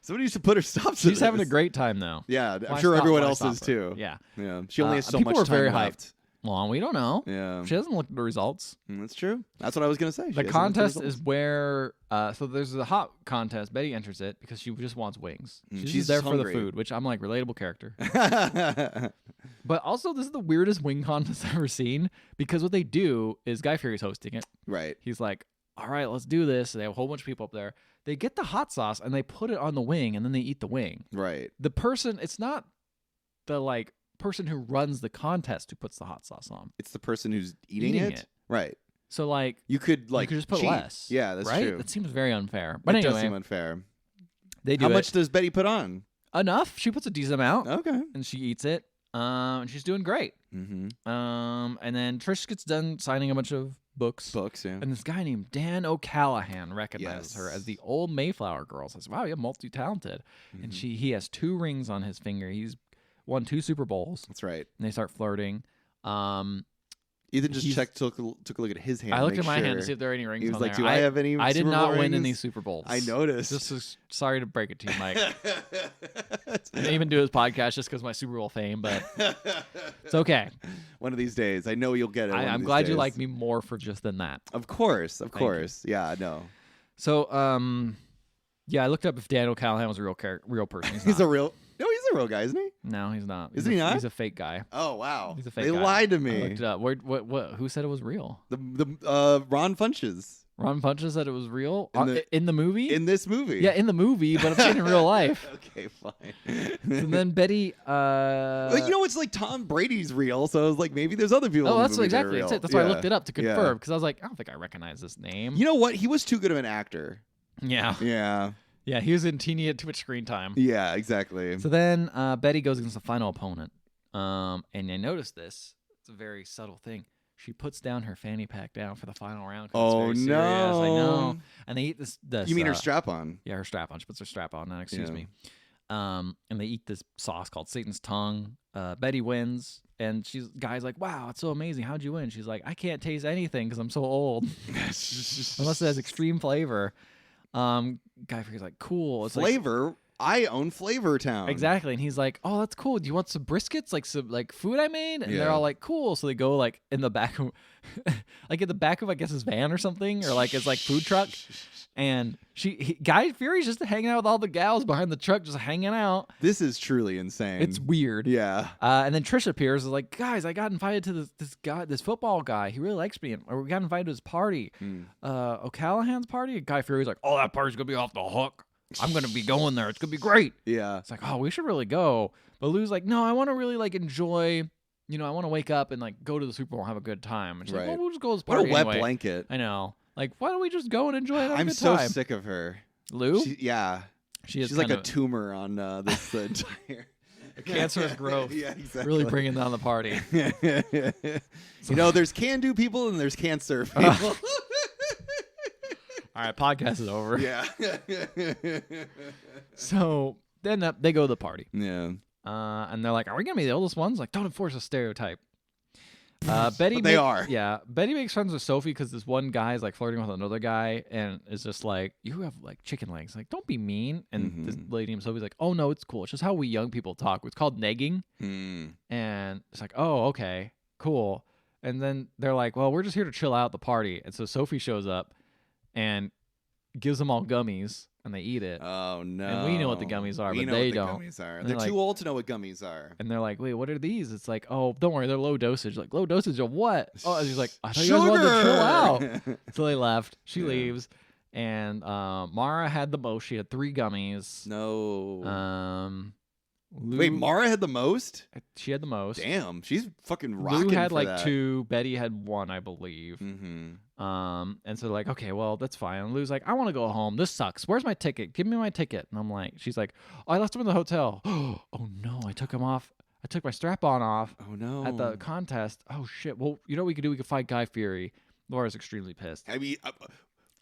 Somebody used to put her stops.
She's having a great time, though.
Yeah, I'm sure everyone else is too.
Yeah.
Yeah. She only has so much
people are
time
very
left.
hyped. Well, we don't know.
Yeah.
She hasn't looked at the results.
That's true. That's what I was going to say.
The contest is where, so there's a hot contest. Betty enters it because she just wants wings. She's there
hungry
for the food, which I'm like, relatable character. But also, this is the weirdest wing contest I've ever seen because what they do is Guy Fieri's hosting it.
Right.
He's like, all right, let's do this. So they have a whole bunch of people up there. They get the hot sauce and they put it on the wing and then they eat the wing.
Right.
The person, it's not the like person who runs the contest who puts the hot sauce on.
It's the person who's eating it. Right.
So like
you could
just put
cheat.
less.
Yeah, that's
right?
true.
That seems very unfair. But
it
anyway,
does seem unfair.
They do
How much does Betty put on?
Enough. She puts a decent amount.
Okay.
And she eats it. And she's doing great.
Mm-hmm.
And then Trish gets done signing a bunch of books.
Yeah.
And this guy named Dan O'Callahan recognizes her as the old Mayflower girl. Says, "Wow, you're multi-talented."
Mm-hmm.
And he has 2 rings on his finger. He's won 2 Super Bowls.
That's right.
And they start flirting.
Ethan just took a look at his hand.
I looked at my hand to see if there are any rings.
He was
on
like,
there.
"Do I have any?"
I did
Super
not
Bowl
win
rings?
any Super Bowls.
I noticed.
Sorry to break it to you, Mike. I didn't even do his podcast just because of my Super Bowl fame, but it's okay.
One of these days, I know you'll get it.
I'm glad you like me more for just than that.
Of course. Yeah, I know.
So, yeah, I looked up if Daniel Callahan was a real person.
He's a real guy, isn't he?
No, he's not.
Is he not?
He's a fake guy.
Oh wow,
He's a fake
they
guy.
lied to
I
me.
looked it up. What? Who said it was real?
The Ron Funches
Ron Funches said it was real in the movie.
in this movie.
Yeah, in the movie, but I'm saying in real life.
Okay, fine.
And then Betty.
But it's like Tom Brady's real, so I was like, maybe there's other people.
Oh,
in the
that's
movie that are
exactly
real.
it. That's why I
Yeah.
looked it up to
Yeah.
confirm because I was like, I don't think I recognize this name.
You know what? He was too good of an actor.
Yeah.
Yeah,
He was in teeny at too much screen time.
yeah, exactly.
So then Betty goes against the final opponent. And I noticed this. It's a very subtle thing. She puts down her fanny pack down for the final round.
Oh,
it's very serious. I know.
no.
And they eat this.
You mean her strap on?
Yeah, her strap on. She puts her strap on. Excuse
Yeah.
me. And they eat this sauce called Satan's tongue. Betty wins, and guy's like, "Wow, it's so amazing. How'd you win?" She's like, "I can't taste anything because I'm so old, unless it has extreme flavor." Guy figures like, "Cool, it's
Flavor. I own Flavor Town.
exactly." And he's like, "Oh, that's cool. Do you want some briskets, like some food I made?" And they're
Yeah.
all like, "Cool." So they go like in the back of, like in the back of I guess his van or something, or like his food truck. And Guy Fieri's just hanging out with all the gals behind the truck, just hanging out.
This is truly insane.
It's weird.
Yeah.
And then Trish appears, is like, "Guys, I got invited to this football guy. He really likes me, or we got invited to his party, O'Callahan's party." And Guy Fieri's like, "Oh, that party's gonna be off the hook. I'm gonna be going there. It's gonna be great."
Yeah.
It's like, "Oh, we should really go." But Lou's like, "No, I want to really enjoy. I want to wake up and go to the Super Bowl and have a good time." And she's like,
Right.
"Well, we'll just go to this
What
party
a wet
anyway."
blanket.
I know. Why don't we just go and enjoy it? And have
I'm
a good
so
time?
sick of her.
Lou?
Yeah.
She's
like a tumor on this entire
cancerous growth.
Yeah, exactly.
Really bringing down the party.
There's can-do people and there's can't-serve people.
All right, podcast is over.
Yeah.
So then they go to the party.
Yeah.
And they're like, "Are we gonna be the oldest ones?" Like, don't enforce a stereotype. Betty,
But they are.
Yeah, Betty makes friends with Sophie because this one guy is flirting with another guy, and is just like, "You have chicken legs. Don't be mean." And this lady named Sophie's like, "Oh no, it's cool. It's just how we young people talk. It's called negging." And it's like, "Oh, okay, cool." And then they're like, "Well, we're just here to chill out at the party." And so Sophie shows up and gives them all gummies, and they eat it.
Oh no.
And we know what the gummies are,
We
but
know
they
what the
don't.
Gummies are.
And
They're
they're
too old to know what gummies are.
And they're like, "Wait, what are these?" It's like, "Oh, don't worry, they're low dosage." Like, low dosage of what? Oh, and she's like, "I thought you guys wanted to chill out." So they left. She leaves. And Mara had the most. She had 3 gummies.
No.
Lou,
Wait, Mara had the most?
she had the most.
Damn, she's fucking rocking.
Lou had
for that.
2. Betty had 1, I believe.
Mm-hmm.
And so they're like, "Okay, well, that's fine." And Lou's like, "I want to go home. This sucks. Where's my ticket? Give me my ticket." And I'm like, she's like, "Oh, I left him in the hotel." Oh no, I took him off. I took my strap on off
Oh no.
at the contest. Oh shit. Well, you know what we could do? We could fight Guy Fieri. Laura's extremely pissed.
I mean,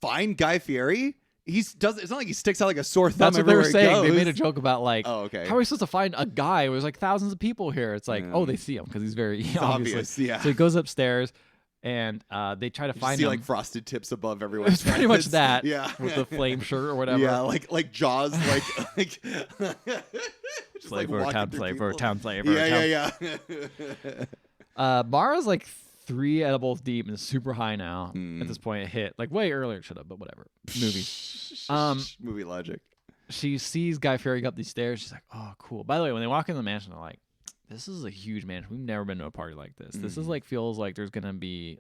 find Guy Fieri. It's not like he sticks out like a sore thumb.
That's what they were
everywhere he
saying. They
goes.
made a joke about
Oh, okay.
how are we supposed to find a guy? There's thousands of people here. It's like,
Yeah.
oh, they see him because he's very
It's
obviously.
obvious, yeah.
So he goes upstairs, and they try to
You
find
see
him.
frosted tips above everyone's
It's pretty much
heads.
that.
Yeah.
With the flame shirt or whatever.
Yeah, like Jaws, just
Flavor,
walking
town
through
flavor,
people.
town flavor.
Yeah.
Mara's 3 edibles deep and is super high now.
Mm.
At this point, it hit way earlier. Should have, but whatever. Movie.
Movie logic.
She sees Guy Fieri go up these stairs. She's like, "Oh, cool." By the way, when they walk in the mansion, they're like, "This is a huge mansion. We've never been to a party like this. This is feels like there's gonna be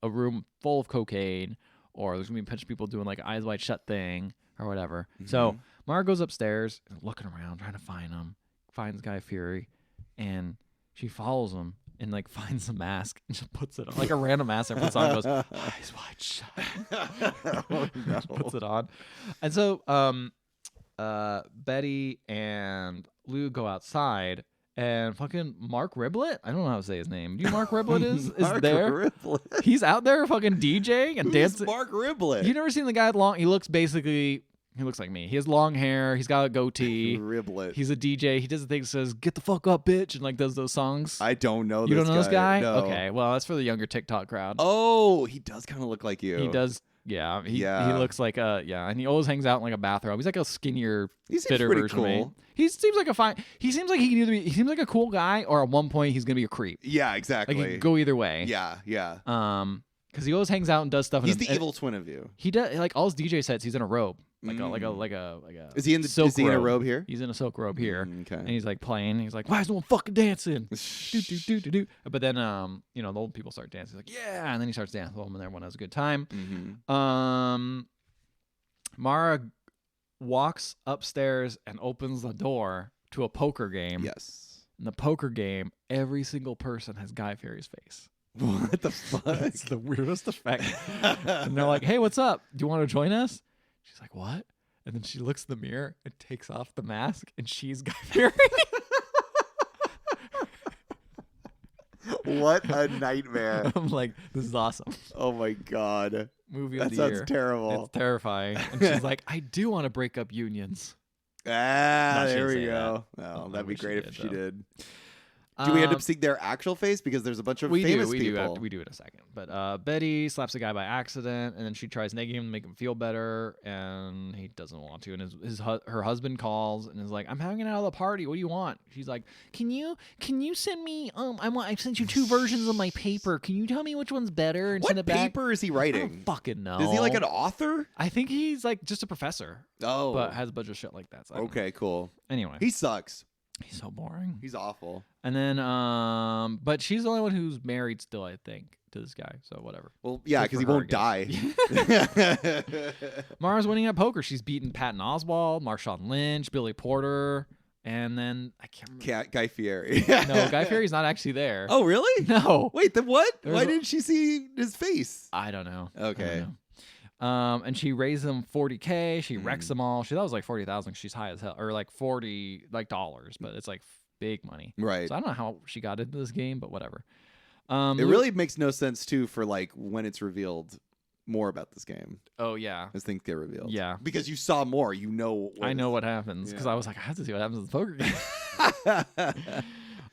a room full of cocaine, or there's gonna be a bunch of people doing an eyes wide shut thing or whatever." So Mara goes upstairs, looking around, trying to find him. Finds Guy Fieri, and she follows him and finds a mask and just puts it on, a random mask and puts on and goes, "Eyes wide shut."
Oh, no.
Just puts it on. And so Betty and Lou go outside, and fucking Mark Riblet, I don't know how to say his name. Do you know Mark Riblet is
Mark
there?
Riblet.
He's out there fucking DJing and
Who's
dancing.
Mark Riblet?
You never seen the guy long? He looks basically He looks like me. He has long hair. He's got a goatee.
Riblet.
He's a DJ. He does the thing that says, get the fuck up, bitch, and like does those songs.
I don't know
You
this
don't know this guy?
No.
Okay, well, that's for the younger TikTok crowd.
Oh, he does kind of look like you.
He does. Yeah. He looks like and he always hangs out in like a bathrobe. He's like a skinnier,
He seems
fitter
pretty
version of me.
cool.
He seems like he seems like he can either be, he seems like a cool guy, or at one point he's gonna be a creep.
Yeah, exactly.
Like he could go either way.
Yeah.
Because he always hangs out and does stuff.
He's the evil twin of you.
He does like all his DJ sets. He's in a robe, like a.
Is he in the?
silk
Is he in a
robe.
robe here?
He's in a silk robe here,
Okay.
and he's like playing. He's like, "Why is no one fucking dancing?" do. But then, the old people start dancing. He's like, "Yeah," and then he starts dancing with them, and everyone has a good time.
Mm-hmm.
Mara walks upstairs and opens the door to a poker game.
Yes.
In the poker game, every single person has Guy Fieri's face.
What the fuck?
It's the weirdest effect. And they're like, "Hey, what's up? Do you want to join us?" She's like, "What?" And then she looks in the mirror and takes off the mask, and she's Guy Fieri.
What a nightmare.
I'm like, this is awesome.
Oh my god.
Movie of
That
the year.
sounds terrible.
It's terrifying. And she's like, "I do want to break up unions."
Ah,
No, she
there
didn't
we
say
go.
that.
Oh,
I
that'd be
wish she
great if
did,
she
though.
did. Do we end up seeing their actual face? Because there's a bunch of famous people.
We do in a second. But Betty slaps a guy by accident, and then she tries nagging him to make him feel better, and he doesn't want to. And her husband calls and is like, "I'm hanging out at the party. What do you want?" She's like, "Can you send me? I sent you 2 versions of my paper. Can you tell me which one's better and send
What
it back?"
paper is he
I
writing?
don't fucking know.
Is he like an author?
I think he's like just a professor,
Oh.
but has a bunch of shit like that. So I don't know.
Okay, cool.
Anyway,
He sucks.
he's so boring.
He's awful.
And then, but she's the only one who's married still, I think, to this guy. So whatever.
Well, yeah,
Good
because
for
he
her,
won't die.
Mara's winning at poker. She's beaten Patton Oswalt, Marshawn Lynch, Billy Porter, and then I can't remember.
Guy Fieri.
No, Guy Fieri's not actually there.
Oh, really?
No.
Wait, then what?
There's
Why
a-
didn't she see his face?
I don't know.
Okay.
I don't know. And she raised them $40K. She wrecks them all. That was like 40,000. She's high as hell, or like 40 like dollars, but it's like big money.
Right.
So I don't know how she got into this game, but whatever.
It really makes no sense too for like when it's revealed more about this game
Oh yeah.
as things get revealed.
Yeah.
Because you saw more, you know.
I know what happens because
Yeah.
I was like, I have to see what happens in the poker game.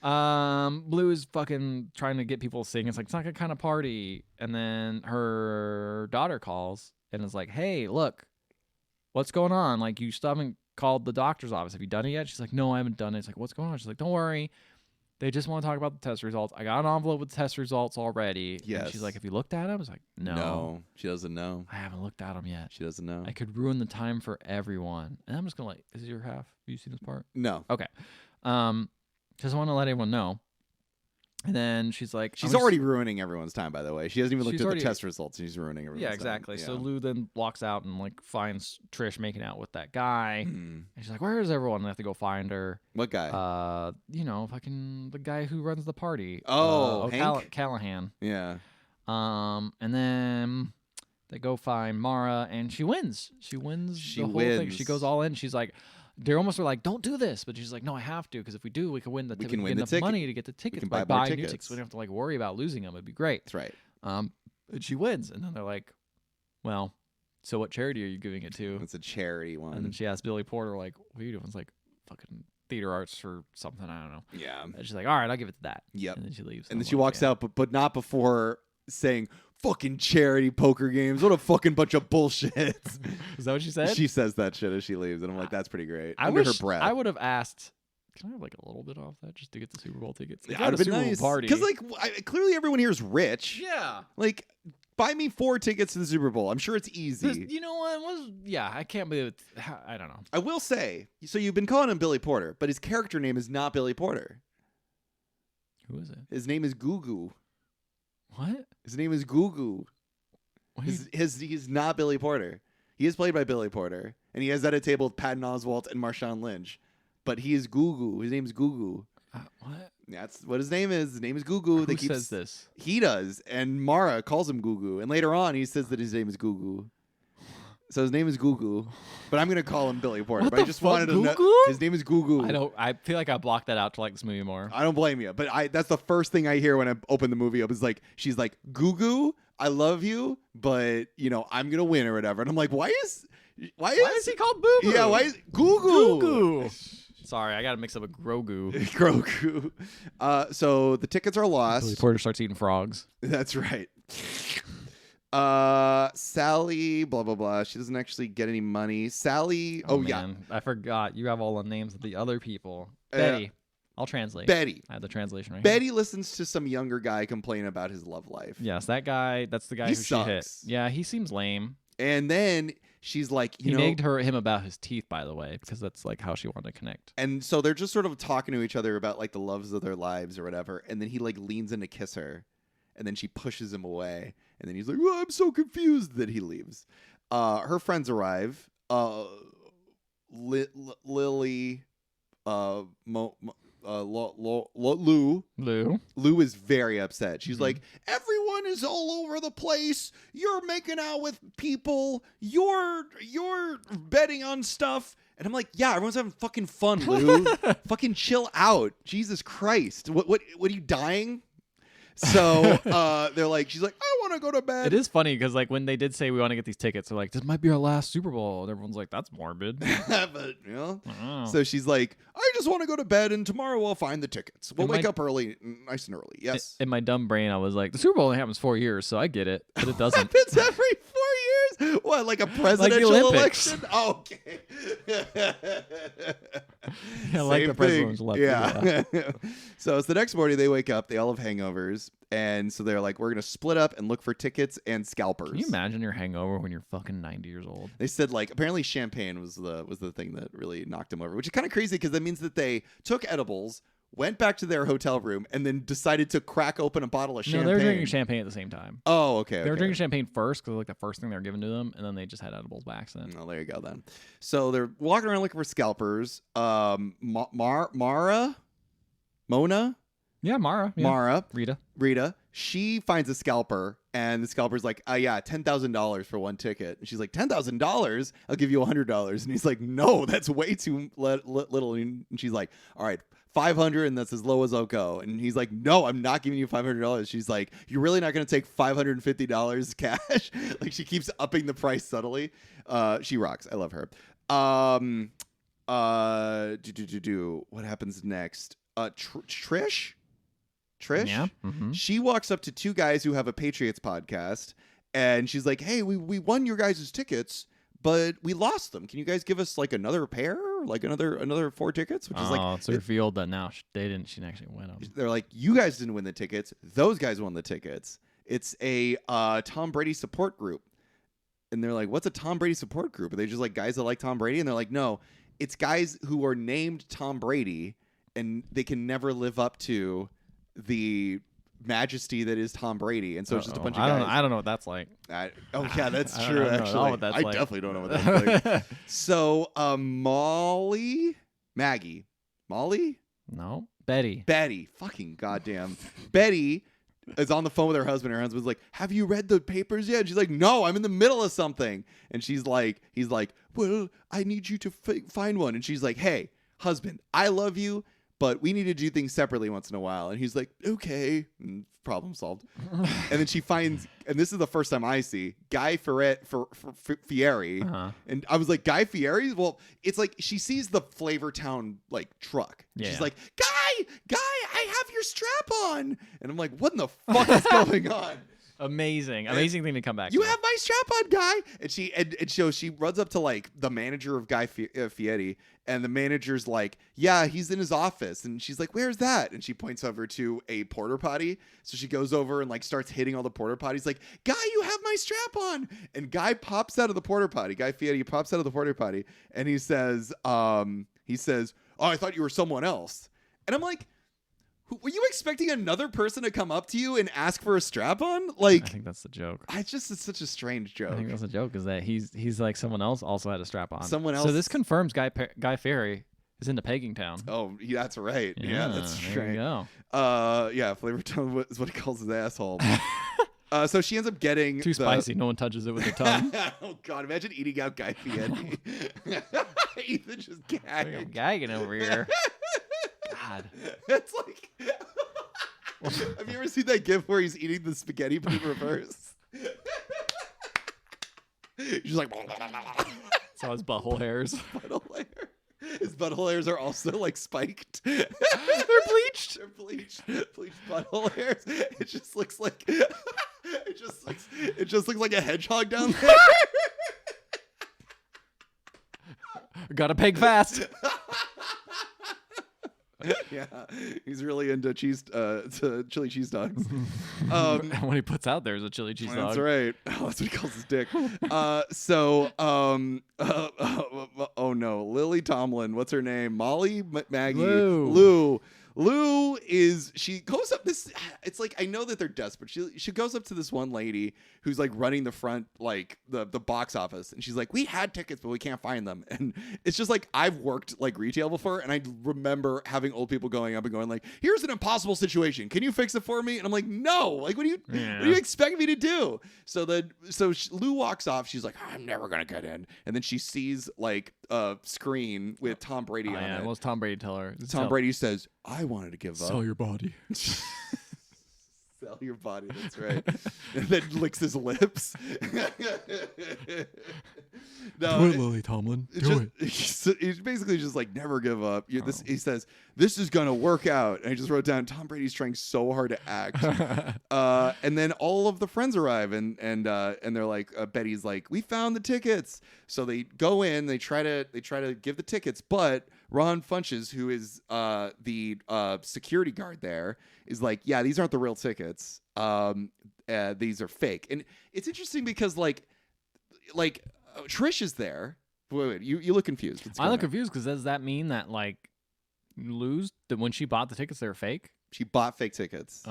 Blue is fucking trying to get people to sing. It's like, it's not a kind of party. And then her daughter calls and is like, "Hey, look, what's going on? Like, you still haven't called the doctor's office. Have you done it yet?" She's like, "No, I haven't done it." It's like, "What's going on?" She's like, "Don't worry. They just want to talk about the test results. I got an envelope with test results already."
Yes.
And she's like, "Have you looked at them?" I was like, No,
she doesn't know.
I haven't looked at them yet.
She doesn't know.
I could ruin the time for everyone." And I'm just going to like, is this your half? Have you seen this part?
No.
Okay. Just want to let everyone know. And then she's like,
She's already ruining everyone's time, by the way. She hasn't even looked
She's
at
already-
the test results. And she's ruining everyone's
Yeah,
time.
exactly. So
Yeah.
Lou then walks out and like finds Trish making out with that guy.
Mm.
And she's like, "Where is everyone?" And they have to go find her.
What guy?
Fucking the guy who runs the party.
Oh, Hank?
Callahan.
Yeah.
And then they go find Mara, and she wins. She wins
She
the whole thing.
wins.
She goes all in. She's like, they almost were like, "Don't do this," but she's like, "No, I have to, because if we do, we can win the.
We
We
can
can
win
get
the
enough
ticket.
money to get the tickets.
can
by
buy more
buying new
tickets.
tickets. We don't have to like worry about losing them. It'd be great."
That's right.
And she wins, and then they're like, "Well, so what charity are you giving it to?"
It's a charity one.
And then she asks Billy Porter, like, "What are you doing?" It's like, "Fucking theater arts or something. I don't know."
yeah.
And she's like, "All right, I'll give it to that."
Yep.
And then she leaves.
And then
I'm
she
like,
walks
yeah.
out, but not before saying, "Fucking charity poker games. What a fucking bunch of bullshit."
Is that what she said?
She says that shit as she leaves, and I'm like, "That's pretty great."
I
Under
wish
her breath.
I would have asked, "Can I have like a little bit off that just to get the Super Bowl tickets?" If
Yeah,
you're at
it'd
a
have been
Super
nice.
Bowl party,
Because like clearly everyone here is rich.
yeah,
Like, buy me 4 tickets to the Super Bowl. I'm sure it's easy.
you know what? I can't believe it. I don't know.
I will say, so you've been calling him Billy Porter, but his character name is not Billy Porter.
Who is it?
His name is Gugu.
What?
His name is Gugu.
What
He's not Billy Porter. He is played by Billy Porter, and he has at a table with Patton Oswalt and Marshawn Lynch. But he is Gugu. His name is Gugu.
what?
That's what his name is. His name is Gugu.
Who says this?
He does, and Mara calls him Gugu, and later on he says that his name is Gugu. So his name is Gugu, but I'm gonna call him Billy Porter.
What
but I
the
just
fuck,
wanted to know
Gugu?
his name is Gugu.
I feel like I blocked that out to like this movie more.
I don't blame you, but that's the first thing I hear when I open the movie up is like she's like, "Gugu, I love you, but I'm gonna win or whatever," and I'm like, why is Why
is he called Boo Boo?
Yeah, why is Goo
Goo. Sorry, I got to mix up a Grogu.
Grogu. So the tickets are lost.
Billy Porter starts eating frogs.
That's right. Sally, blah blah blah. She doesn't actually get any money. Sally. Oh yeah,
I forgot. You have all the names of the other people. Betty. I'll translate.
Betty.
I have the translation right
Betty listens to some younger guy complain about his love life.
Yes, that guy. That's the guy
He
who
sucks.
she hit. Yeah, he seems lame.
And then she's like,
he nagged him about his teeth, by the way, because that's like how she wanted to connect.
And so they're just sort of talking to each other about like the loves of their lives or whatever. And then he like leans in to kiss her, and then she pushes him away. And then he's like, "Well, I'm so confused," that he leaves. Her friends arrive. Lily, Lou is very upset. She's like, "Everyone is all over the place. You're making out with people. You're betting on stuff." And I'm like, "Yeah, everyone's having fucking fun, Lou. Fucking chill out. Jesus Christ. What are you dying?" So they're like, she's like, "I want to go to bed."
It is funny because like when they did say we want to get these tickets, they're like, "This might be our last Super Bowl," and everyone's like, "That's morbid."
But you know, so she's like, "I just want to go to bed, and tomorrow we'll find the tickets. We'll wake up early, nice and early." Yes.
In my dumb brain, I was like, the Super Bowl only happens 4 years, so I get it, but it doesn't.
Happens every 4 years. What, like a presidential election? Oh, okay.
Yeah, like the presidential election.
Yeah. So it's the next morning. They wake up. They all have hangovers. And so they're like, "We're going to split up and look for tickets and scalpers."
Can you imagine your hangover when you're fucking 90 years old?
They said like apparently champagne was the thing that really knocked them over, which is kind of crazy because that means that they took edibles, went back to their hotel room, and then decided to crack open a bottle of champagne.
No, they were drinking champagne at the same time.
Oh, okay.
They were drinking champagne first because like the first thing they were given to them, and then they just had edibles by accident.
Oh, there you go then. So they're walking around looking for scalpers. Mona.
Yeah, Mara. Yeah.
Mara.
Rita.
She finds a scalper, and the scalper's like, yeah, $10,000 for one ticket. And she's like, $10,000? I'll give you $100. And he's like, no, that's way too little. And she's like, all right, $500, and that's as low as I'll go. And he's like, no, I'm not giving you $500. She's like, you're really not going to take $550 cash? Like, she keeps upping the price subtly. She rocks. I love her. What happens next? Trish?
Yeah.
She walks up to two guys who have a Patriots podcast, and she's like, "Hey, we won your guys' tickets, but we lost them. Can you guys give us like another pair, like another 4 tickets?" Which is like,
it's revealed that now she didn't actually win them.
They're like, "You guys didn't win the tickets. Those guys won the tickets. It's a Tom Brady support group." And they're like, "What's a Tom Brady support group? Are they just like guys that like Tom Brady?" And they're like, "No, it's guys who are named Tom Brady, and they can never live up to the majesty that is Tom Brady." And so it's just a bunch of guys.
I don't know what that's like.
Yeah, that's true.
Actually,
I definitely don't know what that's like. So Molly, Betty, fucking goddamn Betty is on the phone with her husband. Her husband's like, "Have you read the papers yet?" And she's like, "No, I'm in the middle of something." And he's like, "Well, I need you to find one." And she's like, "Hey, husband, I love you, but we need to do things separately once in a while." And he's like, "Okay," and problem solved. And then she finds, and this is the first time I see Guy Fieri. And I was like, Guy Fieri? Well, it's like she sees the Flavortown like truck. Yeah. She's like, Guy, I have your strap on. And I'm like, what in the fuck is going on?
Amazing thing to come back.
You have my strap on, Guy. And she runs up to like the manager of Guy Fieri, and the manager's like, "Yeah, he's in his office." And she's like, "Where's that?" And she points over to a porta potty. So she goes over and like starts hitting all the porta potties, like, "Guy, you have my strap on." And Guy pops out of the porta potty. Guy Fieri pops out of the porta potty, and he says, "Oh, I thought you were someone else." And I'm like, were you expecting another person to come up to you and ask for a strap-on? Like,
I think that's the joke.
It's such a strange joke.
I think that's the joke, is that he's like someone else also had a strap-on.
Someone else.
So this confirms Guy Fieri is into Pegging Town.
Oh, yeah, that's right. Yeah, that's
there
right.
You go.
Yeah, Flavortown is what he calls his asshole. So she ends up getting
too spicy. No one touches it with their tongue.
Oh God! Imagine eating out Guy Fieri. Ethan just gagging.
I'm gagging over here. God.
It's like, have you ever seen that gif where he's eating the spaghetti but in reverse? He's like,
Saw his butthole hairs.
Butthole hair. His butthole hairs are also like spiked.
They're bleached.
They're bleached butthole hairs. It just looks like it just looks like a hedgehog down there.
Gotta peg fast.
Yeah, he's really into to chili cheese dogs.
When he puts out there is a chili cheese dog.
That's right. Oh, that's what he calls his dick. Oh no, Lily Tomlin. What's her name? Molly, Maggie, Lou is, she goes up this, it's like, I know that they're desperate. She goes up to this one lady who's like running the front, like the box office. And she's like, we had tickets, but we can't find them. And it's just like, I've worked like retail before. And I remember having old people going up and going like, here's an impossible situation. Can you fix it for me? And I'm like, no, like, what do you expect me to do? So Lou walks off. She's like, I'm never going to get in. And then she sees like a screen with Tom Brady on it.
What does Tom Brady tell her?
Tom Brady says, I wanted to give up.
Sell your body.
Sell your body, that's right. And then licks his lips. No,
do it, Lily Tomlin. Do it.
He's basically just like, never give up. He says, this is going to work out. And I just wrote down, Tom Brady's trying so hard to act. And then all of the friends arrive and they're like, Betty's like, we found the tickets. So they go in, they try to give the tickets, but Ron Funches, who is the security guard there, is like, yeah, these aren't the real tickets. These are fake. And it's interesting because like Trish is there. Wait, you look confused.
I look confused because does that mean that like that when she bought the tickets they were fake?
She bought fake tickets.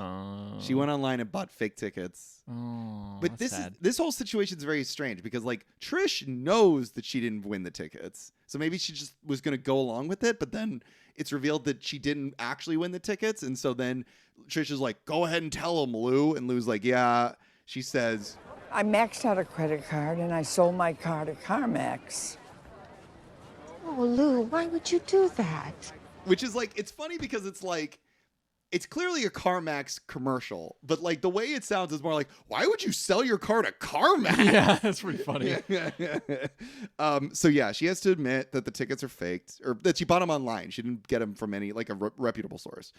She went online and bought fake tickets. But this whole situation is very strange because like Trish knows that she didn't win the tickets. So maybe she just was going to go along with it, but then it's revealed that she didn't actually win the tickets. And so then Trish is like, go ahead and tell him, Lou. And Lou's like, yeah. She says,
I maxed out a credit card and I sold my car to CarMax.
Oh, Lou, why would you do that?
Which is like, it's funny because it's like, it's clearly a CarMax commercial, but like the way it sounds is more like, why would you sell your car to CarMax?
Yeah, that's pretty funny.
So yeah, she has to admit that the tickets are faked, or that she bought them online. She didn't get them from any like a reputable source.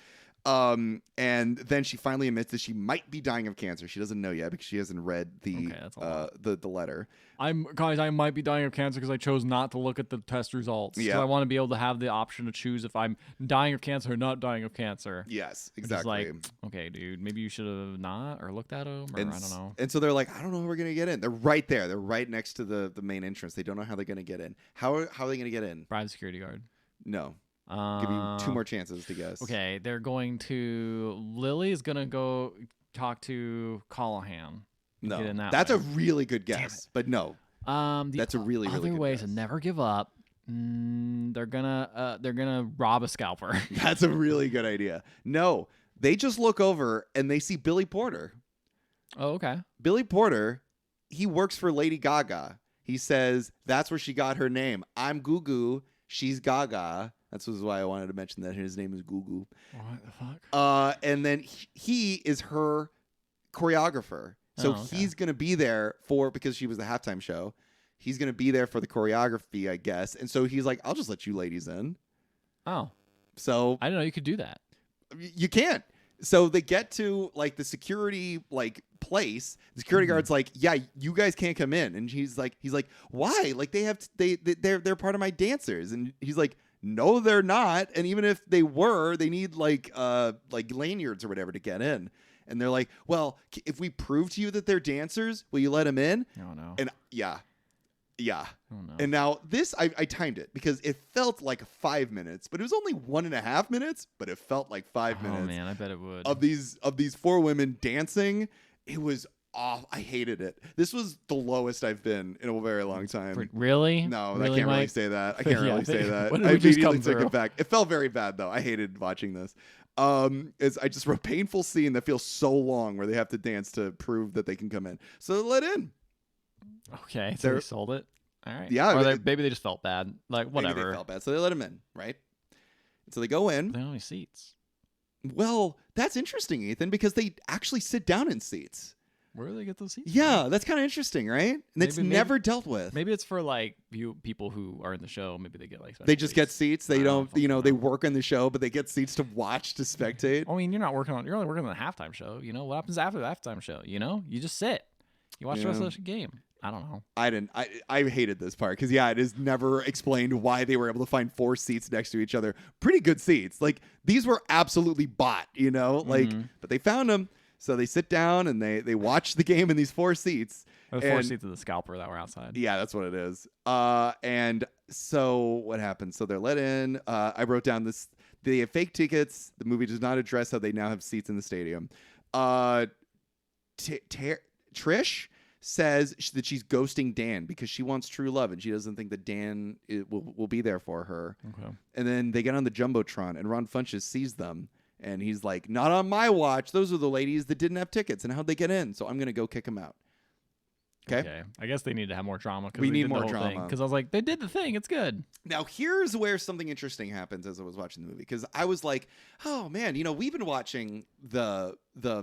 And then she finally admits that she might be dying of cancer. She doesn't know yet because she hasn't read the letter.
I might be dying of cancer because I chose not to look at the test results.
Yeah,
I want to be able to have the option to choose if I'm dying of cancer or not dying of cancer.
Yes, exactly.
Like, okay, dude, maybe you should have not or looked at them, or I don't know.
And so they're like, I don't know how we're gonna get in. They're right there. They're right next to the main entrance. They don't know how they're gonna get in. How are they gonna get in?
Bribe security guard.
No. Give you 2 more chances to guess.
Okay, they're going to. Lily is gonna go talk to Callahan.
No,
get in
that's
way.
A really good guess, but no. That's a really good
way
guess.
to never give up. They're gonna rob a scalper.
That's a really good idea. No, they just look over and they see Billy Porter.
Oh, okay.
Billy Porter, he works for Lady Gaga. He says that's where she got her name. I'm Goo Goo. She's Gaga. That's why I wanted to mention that his name is Goo Goo.
What the fuck?
And then he is her choreographer. So he's going to be there because she was the halftime show. He's going to be there for the choreography, I guess. And so he's like, I'll just let you ladies in.
Oh.
So
I didn't know you could do that.
You can't. So they get to like the security like place. The security guard's like, yeah, you guys can't come in. And he's like, why? Like they're part of my dancers. And he's like, no, they're not. And even if they were, they need like lanyards or whatever to get in. And they're like, well, if we prove to you that they're dancers, will you let them in?
Oh, no.
And yeah.
Oh, no.
And now this, I timed it because it felt like 5 minutes, but it was only 1.5 minutes, but it felt like 5 minutes.
Oh, man, I bet it would.
Of these 4 women dancing. It was off. I hated it. This was the lowest I've been in a very long time.
Really?
No,
really,
I can't really
Mike?
say that. I can't really say that.
When did
I
we just
immediately
come
took
through?
it back. It felt very bad though. I hated watching this. I just wrote painful scene that feels so long where they have to dance to prove that they can come in. So they let in.
Okay, so they sold it. All right.
Yeah.
Or maybe they just felt bad. Like whatever.
Maybe they felt bad, so they let them in, right? And so they go in.
They don't have any seats.
Well, that's interesting, Ethan, because they actually sit down in seats.
Where do they get those seats?
Yeah, that's kind of interesting, right? And it's
Maybe-
never dealt with.
Maybe it's for like people who are in the show. Maybe they get like special
They just get seats. They
I
don't,
don't
they
know.
work on the show, but they get seats to watch, to spectate.
I mean, you're only working on the halftime show. You know what happens after the halftime show? You know, you just sit. You watch the rest of the game. I don't know.
I hated this part because it is never explained why they were able to find 4 seats next to each other. Pretty good seats. Like these were absolutely bought, but they found them. So they sit down and they watch the game in these 4 seats.
The 4 seats of the scalper that were outside.
Yeah, that's what it is. And so what happens? So they're let in. I wrote down this. They have fake tickets. The movie does not address how they now have seats in the stadium. Trish says that she's ghosting Dan because she wants true love and she doesn't think that Dan will be there for her.
Okay.
And then they get on the Jumbotron and Ron Funches sees them and he's like, not on my watch. Those are the ladies that didn't have tickets and how'd they get in? So I'm going to go kick them out. Okay.
I guess they need to have more drama.
We need more drama.
Because I was like, they did the thing. It's good.
Now, here's where something interesting happens as I was watching the movie because I was like, oh, man, we've been watching the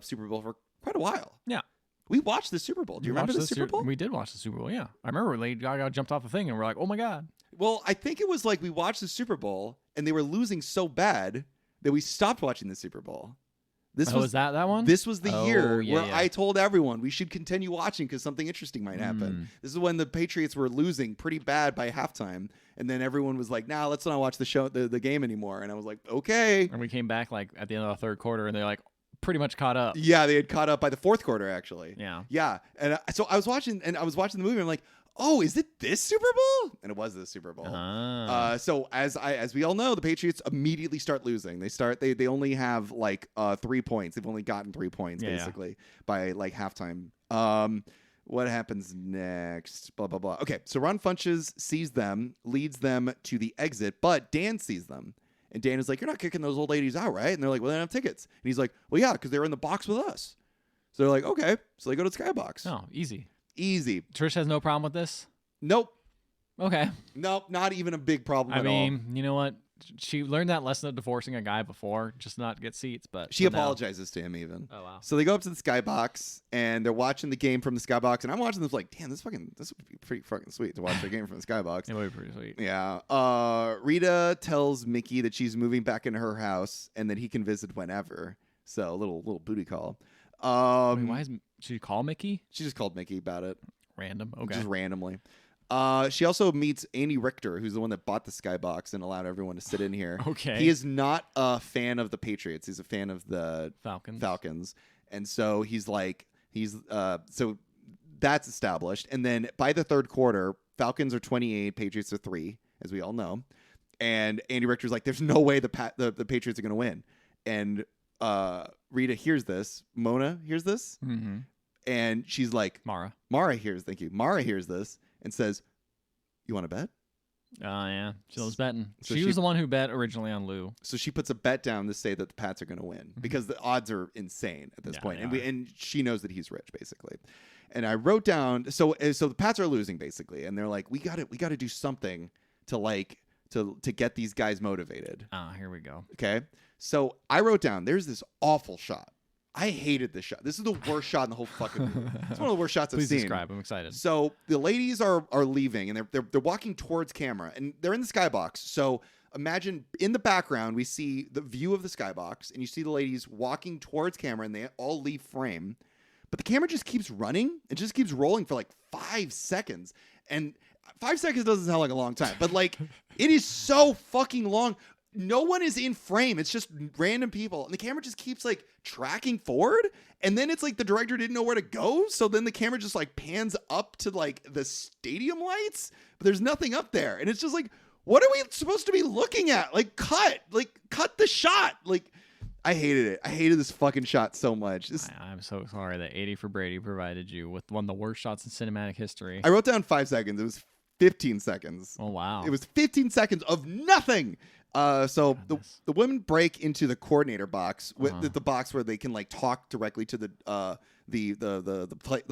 Super Bowl for quite a while.
Yeah.
We watched the Super Bowl. Do you remember the Super Bowl?
We did watch the Super Bowl, yeah. I remember Lady Gaga jumped off the thing and we're like, oh my God.
Well, I think it was like we watched the Super Bowl and they were losing so bad that we stopped watching the Super Bowl.
Was that one?
This was the year where
yeah.
I told everyone we should continue watching because something interesting might happen. This is when the Patriots were losing pretty bad by halftime. And then everyone was like, nah, let's not watch the game anymore. And I was like, okay.
And we came back like at the end of the third quarter and they're like, pretty much caught up.
Yeah, they had caught up by the fourth quarter, actually.
Yeah.
Yeah. And so I was watching the movie. And I'm like, oh, is it this Super Bowl? And it was the Super Bowl. So as we all know, the Patriots immediately start losing. They only have like 3 points. They've only gotten 3 points basically by like halftime. What happens next? Blah, blah, blah. Okay. So Ron Funches sees them, leads them to the exit, but Dan sees them. And Dan is like, you're not kicking those old ladies out, right? And they're like, well, they don't have tickets. And he's like, well, yeah, because they were in the box with us. So they're like, okay. So they go to the Skybox.
Oh, easy.
Trish
has no problem with this?
Nope.
Okay.
Nope, not even a big problem at all.
I mean, you know what? She learned that lesson of divorcing a guy before, just not get seats. But
she apologizes to him even.
Oh, wow.
So they go up to the Skybox, and they're watching the game from the Skybox. And I'm watching this like, damn, this would be pretty fucking sweet to watch the game from the Skybox.
It would be pretty sweet.
Yeah. Rita tells Mickey that she's moving back into her house and that he can visit whenever. So a little booty call.
Why should she call Mickey?
She just called Mickey about it.
Random. Okay.
Just randomly. She also meets Andy Richter, who's the one that bought the Skybox and allowed everyone to sit in here.
Okay.
He is not a fan of the Patriots. He's a fan of the
Falcons.
And so so that's established. And then by the third quarter, Falcons are 28, Patriots are 3, as we all know. And Andy Richter's like, there's no way the Patriots are going to win. And Rita hears this. Mona hears this.
Mm-hmm.
And she's like, Mara hears this and says, you want to bet?
Oh, yeah. She was betting.
So
she was the one who bet originally on Lou.
So she puts a bet down to say that the Pats are going to win because the odds are insane at this point. And she knows that he's rich, basically. And I wrote down, so the Pats are losing, basically. And they're like, we got to do something to get these guys motivated.
Here we go.
Okay. So I wrote down, there's this awful shot. I hated this shot. This is the worst shot in the whole fucking movie. It's one of the worst shots I've seen.
Please describe. I'm excited.
So the ladies are leaving, and they're walking towards camera, and they're in the Skybox. So imagine in the background we see the view of the Skybox, and you see the ladies walking towards camera, and they all leave frame. But the camera just keeps running. It just keeps rolling for like 5 seconds, and 5 seconds doesn't sound like a long time, but like it is so fucking long. No one is in frame. It's just random people. And the camera just keeps like tracking forward. And then it's like the director didn't know where to go. So then the camera just like pans up to like the stadium lights, but there's nothing up there. And it's just like, what are we supposed to be looking at? Like cut the shot. Like I hated it. I hated this fucking shot so much.
I'm so sorry that 80 for Brady provided you with one of the worst shots in cinematic history.
I wrote down 5 seconds. It was 15 seconds.
Oh, wow.
It was 15 seconds of nothing. So the women break into the coordinator box, the box where they can like talk directly to the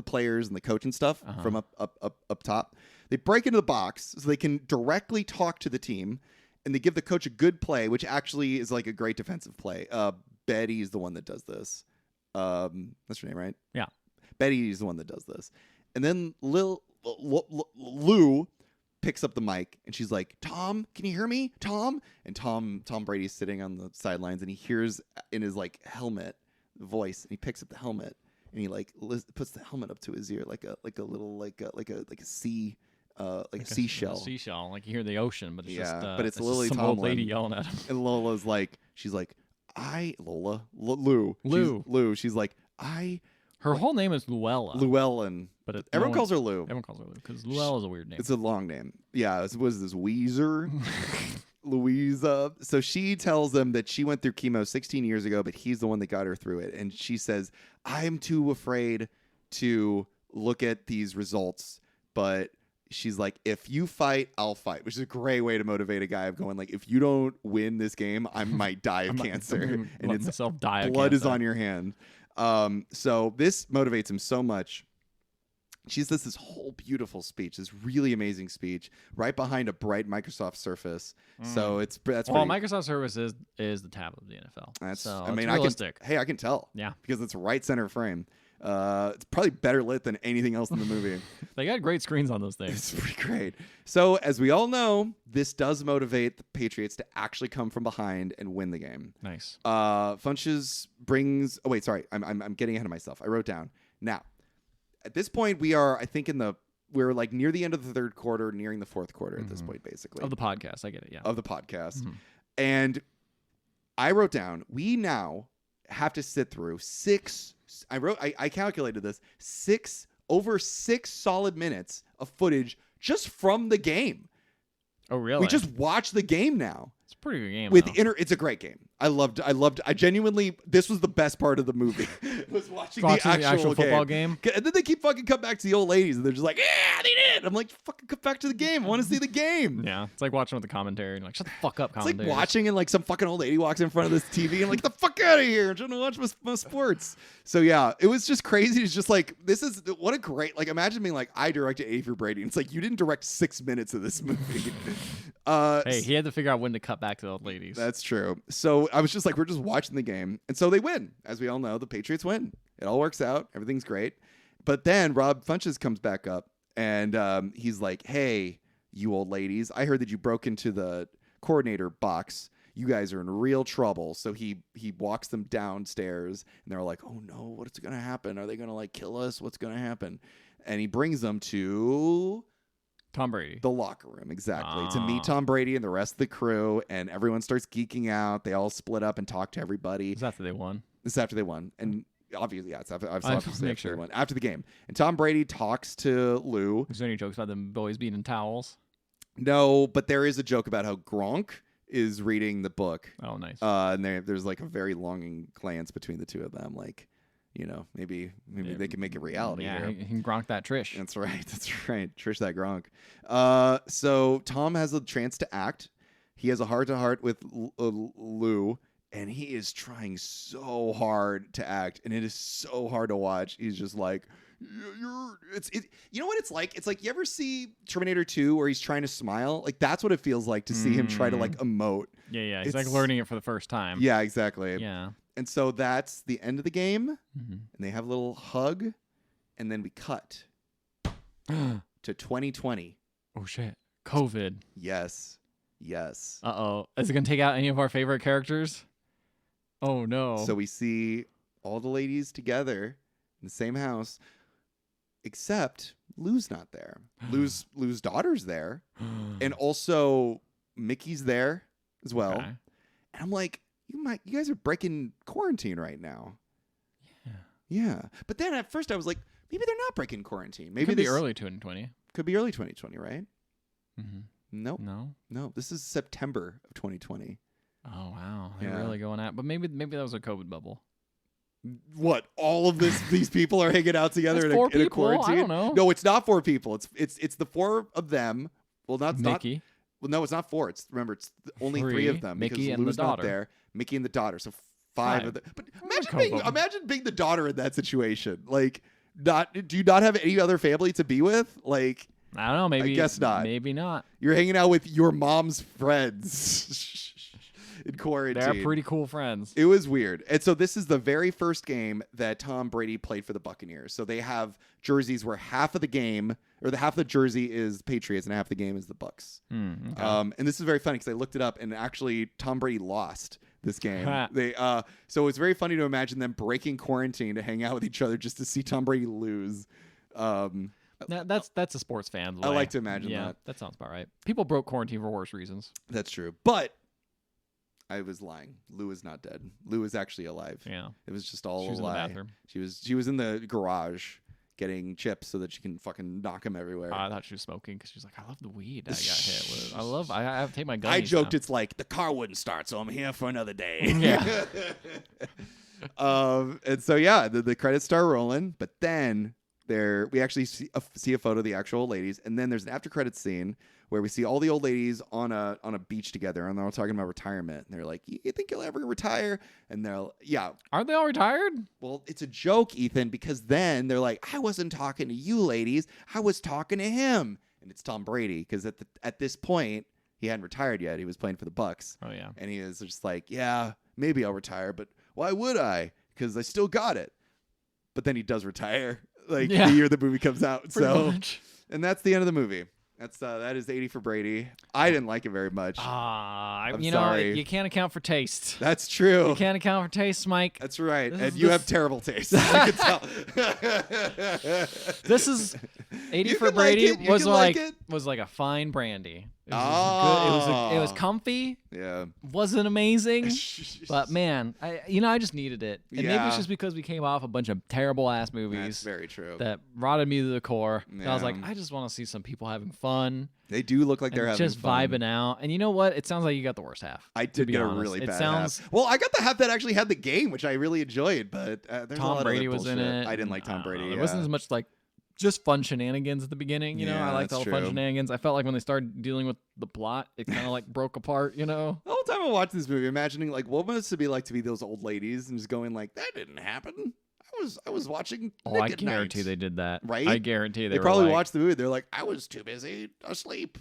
players and the coach and stuff from up top. They break into the box so they can directly talk to the team, and they give the coach a good play, which actually is like a great defensive play. Betty is the one that does this. That's her name, right?
Yeah.
Betty's the one that does this. And then Lou picks up the mic and she's like, Tom, can you hear me? Tom? And Tom Brady's sitting on the sidelines and he hears in his like helmet voice, and he picks up the helmet and he like puts the helmet up to his ear like a little like a sea like a seashell.
Seashell, like you hear the ocean, but it's just
but it's Lily
some
Tomlin.
old lady yelling at him.
And Lola's like, she's like, Lou. She's like,
Her whole name is Luella.
Llewellyn.
But
everyone calls her Lou.
Everyone calls her Lou because Luella is a weird name.
It's a long name. Yeah, it was this Weezer. Louisa. So she tells them that she went through chemo 16 years ago, but he's the one that got her through it. And she says, I'm too afraid to look at these results, but she's like, if you fight, I'll fight, which is a great way to motivate a guy of going like, if you don't win this game, I might die of cancer. And it's
myself die of
blood
cancer.
is on your hand. So this motivates him so much. She says this whole beautiful speech, this really amazing speech, right behind a bright Microsoft Surface. So that's
well,
pretty,
Microsoft Surface is the tab of the NFL.
that's
so
I mean,
it's realistic.
I can tell.
Yeah.
Because it's right center frame. It's probably better lit than anything else in the movie.
They got great screens on those things.
It's pretty great. So as we all know, this does motivate the Patriots to actually come from behind and win the game.
Nice.
Funches brings. Oh wait, sorry, I'm getting ahead of myself. I wrote down now. At this point, we are, I think, we're like near the end of the third quarter, nearing the fourth quarter at this point, basically.
Of the podcast, I get it. Yeah.
Of the podcast, and I wrote down we now have to sit through six. I calculated this over 6 solid minutes of footage just from the game.
Oh really?
We just watch the game now.
It's a pretty good game.
With
though.
it's a great game. I genuinely, this was the best part of the movie. was watching the actual
football game.
And then they keep fucking come back to the old ladies and they're just like, yeah, they did. I'm like, fucking come back to the game. I want to see the game.
Yeah, it's like watching with the commentary and like, shut the fuck up,
It's like
commentary.
watching and like some fucking old lady walks in front of this TV and like, get the fuck out of here. I'm trying to watch my sports. So yeah, it was just crazy. It's just like, this is what a great, like, imagine being like, I directed A for Brady. And it's like, you didn't direct 6 minutes of this movie.
Hey, he had to figure out when to cut back to the old ladies.
That's true. So I was just like, we're just watching the game. And so they win. As we all know, the Patriots win. It all works out. Everything's great. But then Rob Funches comes back up and he's like, hey, you old ladies, I heard that you broke into the coordinator box. You guys are in real trouble. So he walks them downstairs and they're like, oh no, what's going to happen? Are they going to like kill us? What's going to happen? And he brings them to
Tom Brady.
the locker room, exactly, to meet Tom Brady and the rest of the crew, and everyone starts geeking out. They all split up and talk to everybody.
Is after they won?
This is after they won, and obviously, yeah, it's after, obviously
make
after
sure.
they won. After the game, and Tom Brady talks to Lou.
Is there any jokes about them boys being in towels?
No, but there is a joke about how Gronk is reading the book.
Oh, nice.
And there's like a very longing glance between the two of them, like, you know, maybe they can make it reality.
Yeah,
here.
he can Gronk that Trish.
That's right. Trish that Gronk. So Tom has a chance to act. He has a heart-to-heart with Lou, and he is trying so hard to act, and it is so hard to watch. He's just like, you know what it's like? It's like, you ever see Terminator 2 where he's trying to smile? Like, that's what it feels like to see him try to like emote.
Yeah. He's like learning it for the first time.
Yeah, exactly.
Yeah.
And so that's the end of the game, and they have a little hug, and then we cut to 2020.
Oh shit. COVID.
Yes.
Uh-oh. Is it going to take out any of our favorite characters? Oh no.
So we see all the ladies together in the same house, except Lou's not there. Lou's daughter's there, and also Mickey's there as well.
Okay.
And I'm like, you guys are breaking quarantine right now. Yeah. But then at first I was like, maybe they're not breaking quarantine. Maybe
could be early 2020.
Could be early 2020, right?
Mm-hmm.
Nope.
No.
This is September of 2020.
Oh wow. They're
Yeah.
really going at. But maybe that was a COVID bubble.
What? All of these people are hanging out together
That's
in
four
a
people?
quarantine?
I don't know.
No, it's not 4 people. It's the 4 of them. Well, not
Mickey.
Well, no, it's not 4. It's only 3
3,
of them
Mickey
because
and the
Lou's not
daughter.
there. Mickey and the daughter. So 5 of them. But
co-bubble.
imagine being the daughter in that situation. Like, do you not have any other family to be with? Like,
I don't know. Maybe.
I guess not.
Maybe not.
You're hanging out with your mom's friends. in quarantine.
They're pretty cool friends.
It was weird. And so this is the very first game that Tom Brady played for the Buccaneers. So they have jerseys where half of the game, or the half of the jersey is Patriots and half the game is the Bucks.
Okay.
And this is very funny because I looked it up and actually Tom Brady lost this game. So it's very funny to imagine them breaking quarantine to hang out with each other just to see Tom Brady lose.
That's a sports fan.
I like to imagine that.
That sounds about right. People broke quarantine for worse reasons.
That's true. But I was lying. Lou is not dead. Lou is actually alive.
Yeah.
It was just all
She was
a
in the
lie.
bathroom.
She was in the garage getting chips so that she can fucking knock him everywhere.
I thought she was smoking because she's like, I love the weed I got hit with. I have to take my gun.
I joked it's like the car wouldn't start, so I'm here for another day.
Yeah.
And so yeah, the credits start rolling, but then we actually see a photo of the actual ladies, and then there's an after credits scene where we see all the old ladies on a beach together, and they're all talking about retirement. And they're like, "You think you'll ever retire?" And they're yeah.
Aren't they all retired?
Well, it's a joke, Ethan, because then they're like, "I wasn't talking to you, ladies. I was talking to him." And it's Tom Brady, because at this point he hadn't retired yet. He was playing for the Bucks.
Oh yeah.
And he is just like, "Yeah, maybe I'll retire, but why would I? Because I still got it." But then he does retire, the year the movie comes out.
Pretty much.
And that's the end of the movie. That is 80 for Brady. I didn't like it very much.
I'm
sorry.
You can't account for taste.
That's true.
You can't account for taste, Mike.
That's right. And you have terrible taste. I can tell.
This is 80
You
for
can like
Brady
it. You
was
can
like
like it.
was like a fine brandy. It was
Oh.
good. It was comfy.
Yeah.
Wasn't amazing, but man, I just needed it. And maybe
Yeah.
it's just because we came off a bunch of terrible ass movies.
That's very true.
That rotted me to the core. And I was
Yeah.
like, I just want to see some people having fun.
They do look like they're
and
having
just
fun.
vibing out. And you know what? It sounds like you got the worst half.
I
to
did
be
get
honest.
a really
It
bad
sounds.
half. Well, I got the half that actually had the game, which I really enjoyed, but there's a
Tom
lot
Brady
of other
was in
bullshit.
it.
I didn't like Tom Brady.
There
yeah.
wasn't as much like just fun shenanigans at the beginning.
Yeah,
I liked
that's
all the fun
true.
shenanigans. I felt like when they started dealing with the plot, it kind of like broke apart.
The whole time I watched this movie, imagining like what must it be like to be those old ladies and just going like, that didn't happen. I was watching.
Oh,
Nick
I
at
guarantee
Night.
they did that.
Right?
I guarantee
They
were
probably
like,
watched the movie. They're like, I was too busy asleep.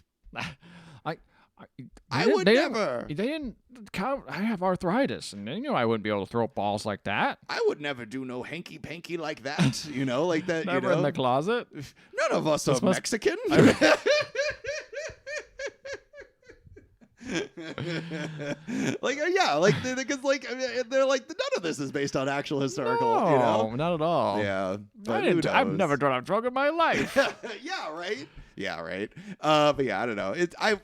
I
would
they
never.
They didn't count. I have arthritis, and they knew I wouldn't be able to throw balls like that.
I would never do no hanky panky like that. Like that.
Never in the closet.
None of us are Mexican. Because they're like none of this is based on actual historical.
No, not at all.
Yeah, but
I've never done a drug in my life.
Yeah, right. Yeah, right. But yeah, I don't know.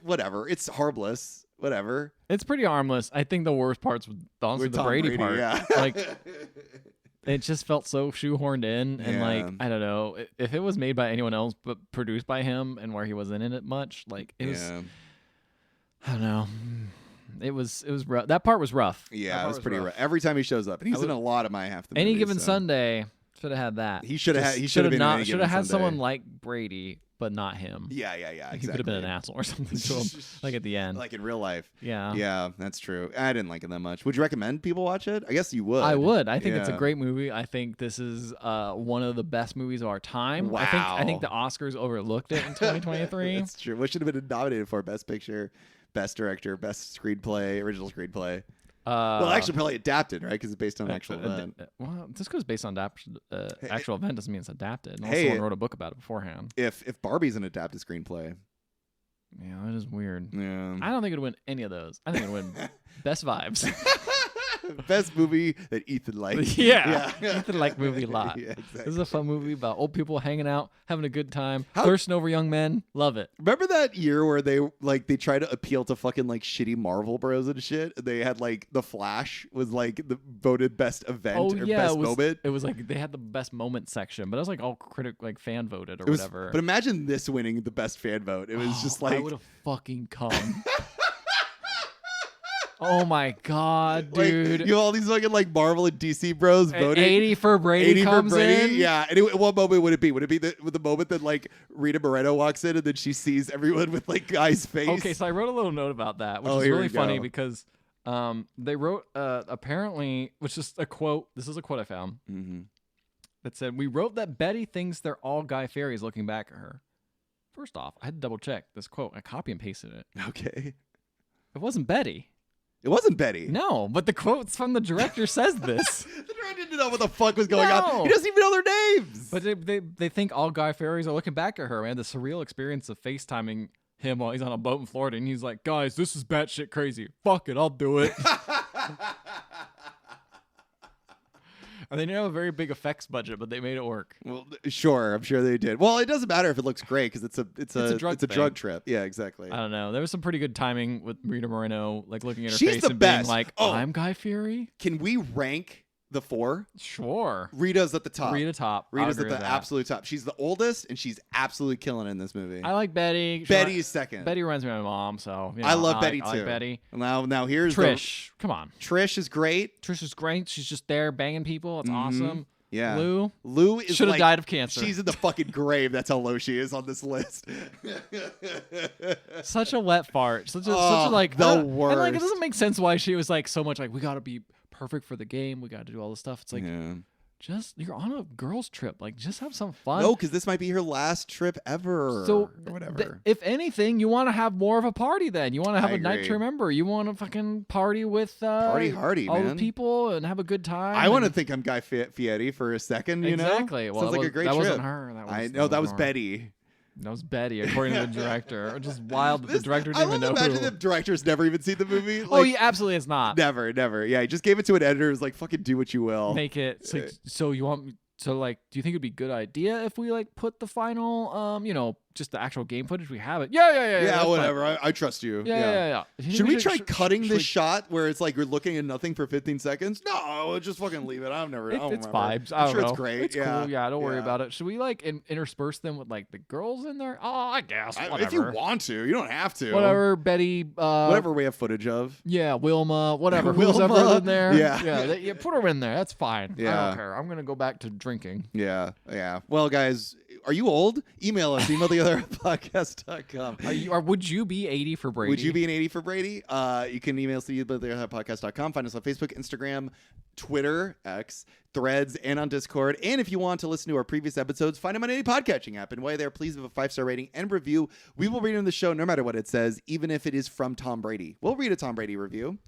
Whatever. It's harmless. Whatever.
It's pretty harmless. I think the worst parts was honestly
With
the
Tom
Brady part.
yeah.
Like it just felt so shoehorned in, and like I don't know if it was made by anyone else but produced by him, and where he wasn't in it much. Like it was. I don't know. It was rough. That part was rough.
Yeah, it was pretty rough. Every time he shows up, and he's in a lot of my half the movie.
Any given Sunday should have had that.
He should have. He should have been.
Not.
Should
Should have had someone like Brady, but not him.
Yeah. Exactly.
He could have been an asshole or something to him, like at the end.
Like in real life.
Yeah.
Yeah, that's true. I didn't like it that much. Would you recommend people watch it? I guess you would.
I would. I think it's a great movie. I think this is one of the best movies of our time.
Wow.
I think the Oscars overlooked it in 2023.
That's true. What should have been nominated for? Best Picture, Best Director, Best Screenplay, Original Screenplay. Well, actually, probably adapted, right? Because it's based on an actual event.
Well, just because it's based on actual event doesn't mean it's adapted. Unless
Hey,
someone wrote a book about it beforehand.
If Barbie's an adapted screenplay,
Yeah, that is weird.
yeah.
I don't think it'd win any of those. I think it'd win Best Vibes.
Best movie that Ethan liked.
Yeah. Ethan liked movie a lot.
Yeah, exactly.
This is a fun movie about old people hanging out, having a good time, thirsting over young men. Love it.
Remember that year where they try to appeal to fucking like shitty Marvel bros and shit? They had like The Flash was like the voted best event or best moment.
It was like they had the best moment section, but it was like all fan voted or whatever.
But imagine this winning the best fan vote. It was just like
I would have fucking come. Oh my god, dude!
Like, you have all these fucking like Marvel and DC bros voting.
80 for Brady
80
comes
for Brady,
in.
yeah. And what moment would it be? Would it be the moment that like Rita Moreno walks in and then she sees everyone with like Guy's face?
Okay, so I wrote a little note about that, which is
here
really
we
funny
go.
because they wrote apparently, which is a quote. This is a quote I found that said, "We wrote that Betty thinks they're all Guy Fieri's looking back at her." First off, I had to double check this quote. I copy and pasted it.
Okay.
It wasn't Betty.
It wasn't Betty.
No, but the quotes from the director says this.
The director didn't know what the fuck was going on. He doesn't even know their names.
But they think all Guy Fieri's are looking back at her, man. The surreal experience of FaceTiming him while he's on a boat in Florida, and he's like, guys, this is batshit crazy. Fuck it, I'll do it. And they didn't have a very big effects budget, but they made it work.
Well, sure, I'm sure they did. Well, it doesn't matter if it looks great because it's a drug trip. Yeah, exactly.
I don't know. There was some pretty good timing with Rita Moreno, like looking at her
She's
face
the
and
best.
being like, I'm Guy Fieri.
Can we rank the 4?
Sure.
Rita's at the top.
Rita's
at the absolute top. She's the oldest, and she's absolutely killing it in this movie.
I like Betty.
Betty's second.
Betty reminds me of my mom, so
I love Betty too.
I like Betty.
Now here's
Trish. Come on.
Trish is great.
Trish is great. She's just there banging people. It's awesome.
Yeah.
Lou
is
should have died of cancer.
She's in the fucking grave. That's how low she is on this list.
Such a wet fart. Such a like
the
worst. And like it doesn't make sense why she was like so much like we got to be perfect for the game. We got to do all this stuff. It's like just you're on a girls trip. Like just have some fun.
No, because this might be her last trip ever.
So
or whatever.
If anything, you want to have more of a party. Then you want to have a night to remember. You want to fucking party with
party hardy,
all
man.
the people and have a good time.
I want to think I'm Guy Fieri for a second. You know,
exactly. Well,
sounds like a great trip.
That wasn't her.
That was Betty.
That was Betty, according to the director. Which is wild that the director didn't even know who.
Imagine the director's never even seen the movie.
Like, he absolutely has not.
Never. Yeah, he just gave it to an editor who's like, fucking do what you will.
Make it. So you want me... So, like, do you think it'd be a good idea if we, like, put the final, just the actual game footage? We have it.
Yeah, whatever. I trust you.
Yeah.
Should we try cutting this shot where it's like you're looking at nothing for 15 seconds? No, just fucking leave it.
It's vibes.
I'm sure
know.
it's great.
It's cool. Yeah, don't worry about it. Should we, like, intersperse them with, like, the girls in there? Oh, I guess. Whatever.
If you want to. You don't have to.
Whatever, Betty.
Whatever we have footage of.
Yeah, Wilma. Whatever. Who's ever in there.
Yeah.
Put her in there. That's fine.
Yeah.
I don't care. I'm going to go back to drinking.
Yeah. Well, guys, are you old? Email us. emailtheotherpodcast.com.
Would you be 80 for Brady?
Would you be an 80 for Brady? You can email us at theotherpodcast.com. Find us on Facebook, Instagram, Twitter, X, Threads, and on Discord. And if you want to listen to our previous episodes, find them on any podcatching app. And while you're there, please leave a 5-star rating and review. We will read it on the show no matter what it says, even if it is from Tom Brady. We'll read a Tom Brady review.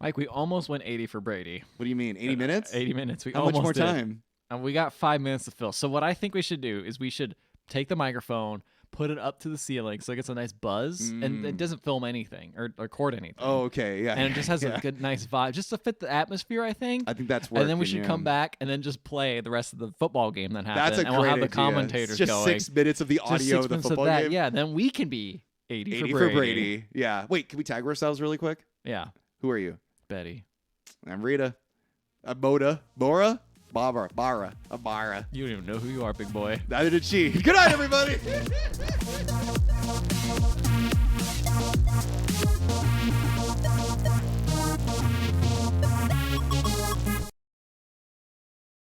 Mike, we almost went 80 for Brady.
What do you mean? 80 minutes?
80 minutes.
How much more time?
And we got 5 minutes to fill. So what I think we should do is we should take the microphone, put it up to the ceiling so it gets a nice buzz, and it doesn't film anything or record anything.
Oh, okay. Yeah.
And it just has a good, nice vibe, just to fit the atmosphere, I think.
I think that's working.
And then we should come back and then just play the rest of the football game that happened.
That's a
and
great
we'll have the
idea.
commentators
it's just
going.
6 minutes of the audio of the football game.
Yeah, then we can be 80
for Brady. Yeah. Wait, can we tag ourselves really quick?
Yeah.
Who are you?
Betty.
I'm Rita. I'm Bora. Barra.
You don't even know who you are, big boy.
Neither did she. Good night, everybody.